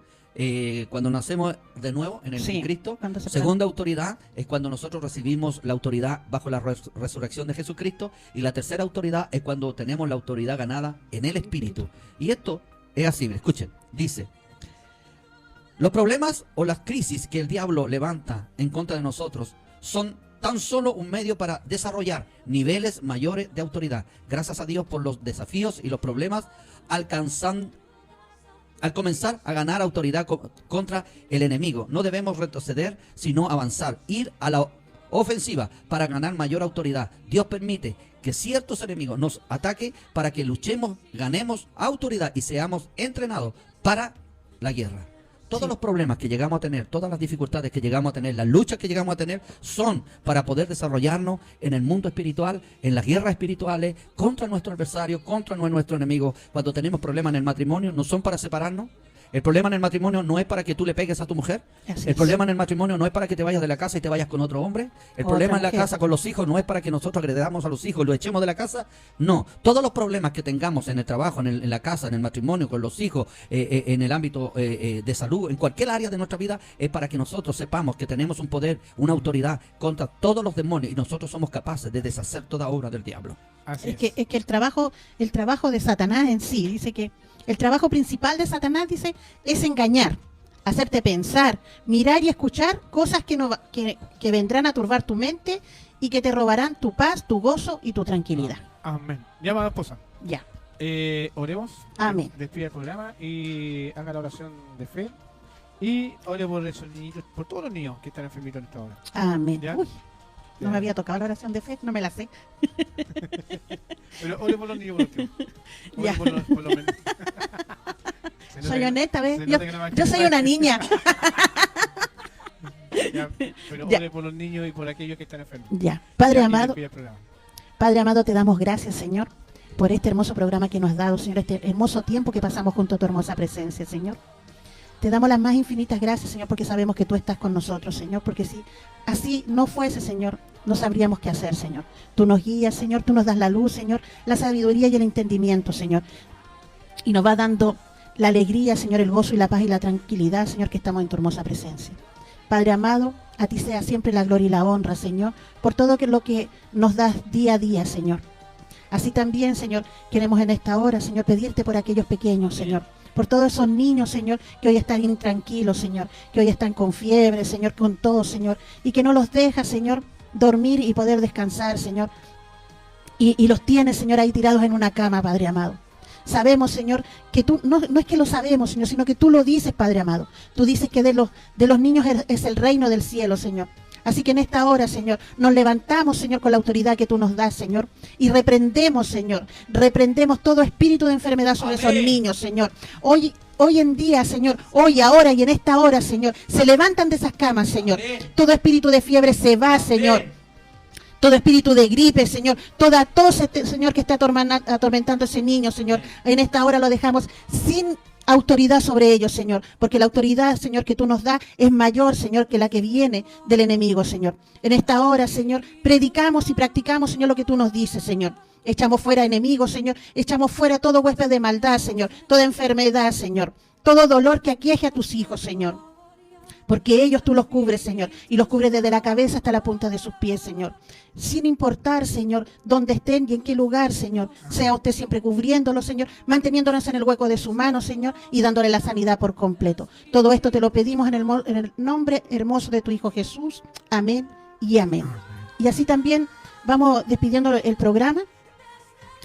cuando nacemos de nuevo en el Sí, Cristo. cuando se Segunda autoridad es cuando nosotros recibimos la autoridad bajo la resurrección de Jesucristo. Y la tercera autoridad es cuando tenemos la autoridad ganada en el Espíritu. Y esto es así, escuchen, dice: los problemas o las crisis que el diablo levanta en contra de nosotros son tan solo un medio para desarrollar niveles mayores de autoridad. Gracias a Dios por los desafíos y los problemas al comenzar a ganar autoridad contra el enemigo. No debemos retroceder, sino avanzar, ir a la ofensiva para ganar mayor autoridad. Dios permite que ciertos enemigos nos ataquen para que luchemos, ganemos autoridad y seamos entrenados para la guerra. Todos Sí. los problemas que llegamos a tener, todas las dificultades que llegamos a tener, las luchas que llegamos a tener, son para poder desarrollarnos en el mundo espiritual, en las guerras espirituales, contra nuestro adversario, contra nuestro enemigo. Cuando tenemos problemas en el matrimonio, no son para separarnos. El problema en el matrimonio no es para que tú le pegues a tu mujer. Así El es. problema en el matrimonio no es para que te vayas de la casa y te vayas con otro hombre. El Otra problema en la mujer. casa con los hijos no es para que nosotros agredamos a los hijos y los echemos de la casa. No, todos los problemas que tengamos en el trabajo, en la casa, en el matrimonio, con los hijos, en el ámbito de salud, en cualquier área de nuestra vida, es para que nosotros sepamos que tenemos un poder, una autoridad contra todos los demonios y nosotros somos capaces de deshacer toda obra del diablo. Así Es que el trabajo de Satanás en sí, dice que el trabajo principal de Satanás, dice, es engañar, hacerte pensar, mirar y escuchar cosas que vendrán a turbar tu mente y que te robarán tu paz, tu gozo y tu tranquilidad. Amén. Llama a la esposa. Ya. Oremos. Amén. Despide el programa y haga la oración de fe. Y ore por esos niñitos, por todos los niños que están enfermitos en esta hora. Amén. Ya. Uy, no Ya. me había tocado la oración de fe, no me la sé. Pero ore por los niños por último. Ore Ya. por los menores. Se nota Soy que- honesta, ¿ves? se Yo, nota que no va a yo soy escuchar. una niña. Ya, pero Ya. ore por los niños y por aquellos que están enfermos. Ya. Padre Ya, y amado, despide el programa. Padre amado, te damos gracias, Señor, por este hermoso programa que nos has dado, Señor, este hermoso tiempo que pasamos junto a tu hermosa presencia, Señor. Te damos las más infinitas gracias, Señor, porque sabemos que tú estás con nosotros, Señor, porque si así no fuese, Señor, no sabríamos qué hacer, Señor. Tú nos guías, Señor, tú nos das la luz, Señor, la sabiduría y el entendimiento, Señor. Y nos va dando la alegría, Señor, el gozo y la paz y la tranquilidad, Señor, que estamos en tu hermosa presencia. Padre amado, a ti sea siempre la gloria y la honra, Señor, por todo lo que nos das día a día, Señor. Así también, Señor, queremos en esta hora, Señor, pedirte por aquellos pequeños, Señor, por todos esos niños, Señor, que hoy están intranquilos, Señor, que hoy están con fiebre, Señor, con todo, Señor, y que no los deja, Señor, dormir y poder descansar, Señor, y los tienes, Señor, ahí tirados en una cama, Padre amado. Sabemos, Señor, que tú, no es que lo sabemos, Señor, sino que tú lo dices, Padre amado. Tú dices que de los niños es el reino del cielo, Señor. Así que en esta hora, Señor, nos levantamos, Señor, con la autoridad que tú nos das, Señor, y reprendemos, Señor, reprendemos todo espíritu de enfermedad sobre esos niños, Señor. Hoy en día, Señor, hoy, ahora y en esta hora, Señor, se levantan de esas camas, Señor. Todo espíritu de fiebre se va, Señor. Todo espíritu de gripe, Señor, toda tos, Señor, que está atormentando a ese niño, Señor, en esta hora lo dejamos sin autoridad sobre ellos, Señor, porque la autoridad, Señor, que tú nos das es mayor, Señor, que la que viene del enemigo, Señor. En esta hora, Señor, predicamos y practicamos, Señor, lo que tú nos dices, Señor. Echamos fuera enemigos, Señor, echamos fuera todo huésped de maldad, Señor, toda enfermedad, Señor, todo dolor que aqueje a tus hijos, Señor. Porque ellos tú los cubres, Señor, y los cubres desde la cabeza hasta la punta de sus pies, Señor. Sin importar, Señor, dónde estén y en qué lugar, Señor. Sea usted siempre cubriéndolos, Señor, manteniéndonos en el hueco de su mano, Señor, y dándole la sanidad por completo. Todo esto te lo pedimos en el nombre hermoso de tu Hijo Jesús. Amén y amén. Y así también vamos despidiendo el programa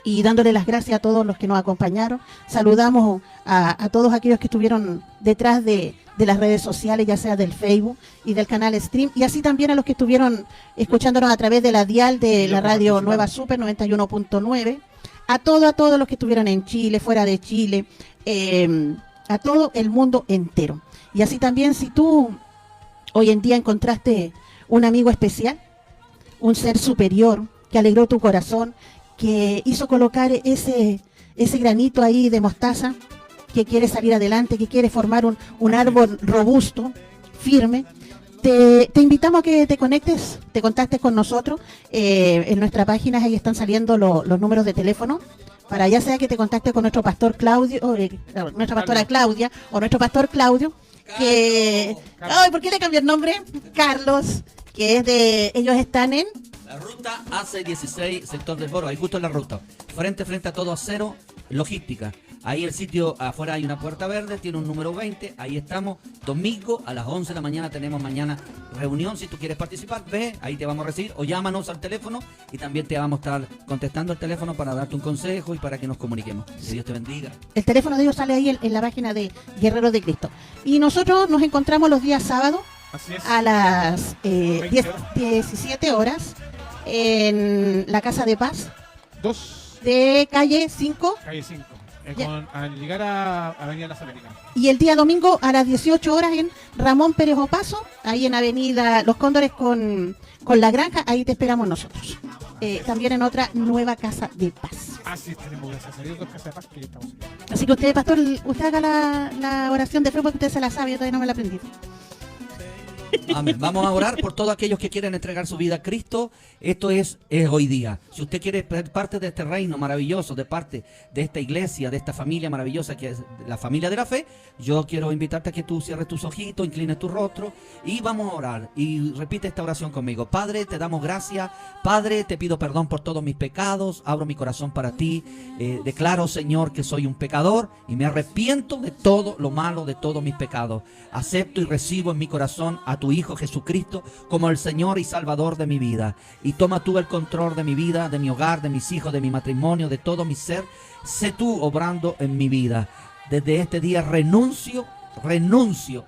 y dándole las gracias a todos los que nos acompañaron. Saludamos a todos aquellos que estuvieron detrás de las redes sociales, ya sea del Facebook y del canal Stream, y así también a los que estuvieron escuchándonos a través de la dial de la radio Nueva Super 91.9, a todos los que estuvieron en Chile, fuera de Chile, a todo el mundo entero. Y así también, si tú hoy en día encontraste un amigo especial, un ser superior que alegró tu corazón, que hizo colocar ese granito ahí de mostaza, que quiere salir adelante, que quiere formar un árbol robusto, firme, te invitamos a que te contactes con nosotros. En nuestra página ahí están saliendo los números de teléfono, para ya sea que te contactes con nuestro pastor Claudio, nuestra pastora Claudia, o nuestro pastor Claudio, que... Ay, ¿por qué le cambié el nombre? Carlos, que es de... Ellos están en... La ruta AC16, sector del Foro, ahí justo en la ruta. Frente a todo acero, logística. Ahí el sitio, afuera hay una puerta verde, tiene un número 20, ahí estamos. Domingo a las 11 de la mañana tenemos reunión. Si tú quieres participar, ve, ahí te vamos a recibir o llámanos al teléfono y también te vamos a estar contestando el teléfono para darte un consejo y para que nos comuniquemos. Que Dios te bendiga. El teléfono de ellos sale ahí en la página de Guerreros de Cristo. Y nosotros nos encontramos los días sábados a las 17 horas en la Casa de Paz 2 de calle 5. Calle 5. Al llegar a Avenida Las Américas. Y el día domingo a las 18 horas en Ramón Pérez Opaso, ahí en Avenida Los Cóndores con La Granja, ahí te esperamos nosotros. También en otra nueva Casa de Paz. Así tenemos, gracias a Dios, 2 casas de paz que ya estamos aquí. Así que usted, pastor, usted haga la oración de fe porque usted se la sabe, yo todavía no me la aprendí. Amén. Vamos a orar por todos aquellos que quieren entregar su vida a Cristo. Esto es hoy día. Si usted quiere ser parte de este reino maravilloso, de parte de esta iglesia, de esta familia maravillosa que es la familia de la fe, yo quiero invitarte a que tú cierres tus ojitos, inclines tu rostro y vamos a orar. Y repite esta oración conmigo. Padre, te damos gracias. Padre, te pido perdón por todos mis pecados. Abro mi corazón para ti. Declaro, Señor, que soy un pecador y me arrepiento de todo lo malo, de todos mis pecados. Acepto y recibo en mi corazón a tu Hijo Jesucristo como el Señor y Salvador de mi vida. Y toma tú el control de mi vida, de mi hogar, de mis hijos, de mi matrimonio, de todo mi ser. Sé tú obrando en mi vida. Desde este día renuncio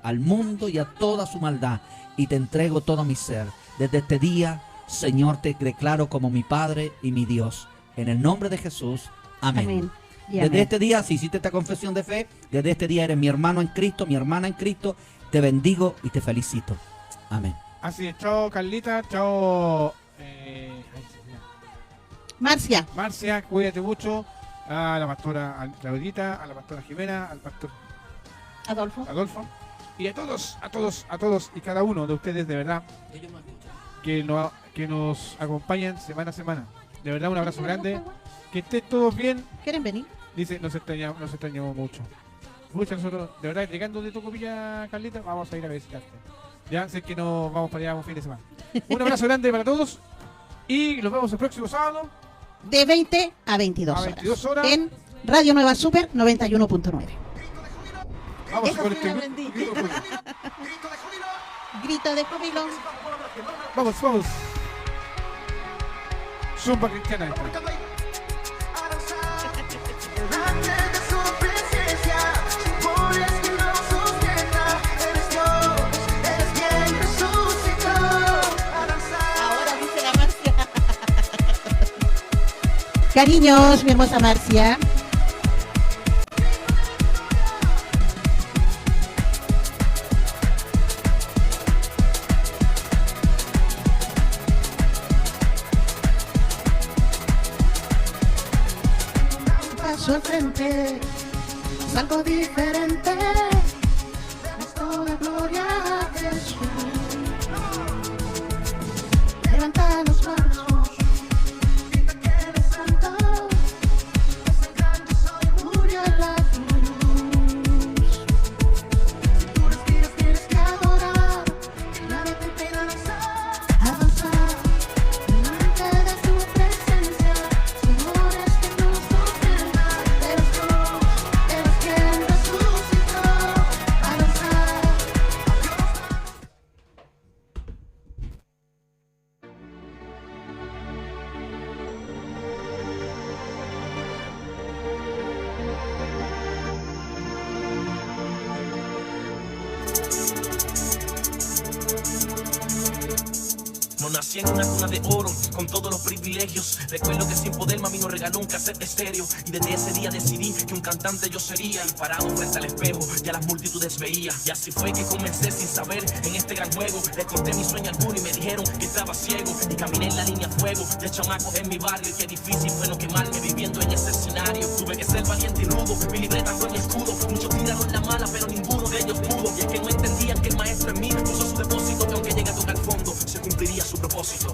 al mundo y a toda su maldad y te entrego todo mi ser. Desde este día, Señor, te declaro como mi Padre y mi Dios. En el nombre de Jesús. Amén. Amén. Desde este día, si hiciste esta confesión de fe, desde este día eres mi hermano en Cristo, mi hermana en Cristo. Te bendigo y te felicito. Amén. Así es, chao Carlita, chao. Marcia, Marcia, cuídate mucho. A la pastora Claudita, a la pastora Jimena, al pastor Adolfo. Adolfo. Y a todos y cada uno de ustedes, de verdad, que nos acompañan semana a semana. De verdad, un abrazo grande. Que estén todos bien. ¿Quieren venir? Dice, nos extrañamos mucho. Mucho nosotros, de verdad, llegando de Tocopilla, Carlita, vamos a ir a visitarte. Ya sé que nos vamos para allá un fin de semana. Un abrazo grande para todos y nos vemos el próximo sábado. De 20 a 22 A 22 horas. En Radio Nueva Super 91.9. Vamos Eso con sí este lo aprendí. grito de júbilo. Grito de júbilo. Vamos. Zumba cristiana esta. Ahora dice la Marcia. Cariños, mi hermosa Marcia. Paso al frente, es algo diferente. Es toda gloria a Jesús. Levanta los brazos, grita que eres santo. Es el gran yo soy, murió en la cruz. Tú respiras, tienes que adorar. Nadie te impide avanzar delante de tu presencia. Señor, es que nos ofrenda. Eres Dios, eres quien resucitó. Avanzar. No nací en una cuna de oro, con todos los privilegios. Recuerdo que sin poder mami nos regaló un cassette estéreo. Y desde ese día decidí que un cantante yo sería. Y parado frente al espejo, ya las multitudes veía. Y así fue que comencé sin saber en este gran juego. Les conté mi sueño a alguno y me dijeron que estaba ciego. Y caminé en la línea fuego, de chamaco en mi barrio. Y qué difícil fue no quemarme viviendo en ese escenario. Tuve que ser valiente y rudo, mi libreta fue mi escudo. Muchos tiraron la mala, pero ninguno de ellos pudo. Y es que no entendían que el maestro en mí puso su depósito. Que aunque llegue a tocar fondo, se cumpliría su propósito.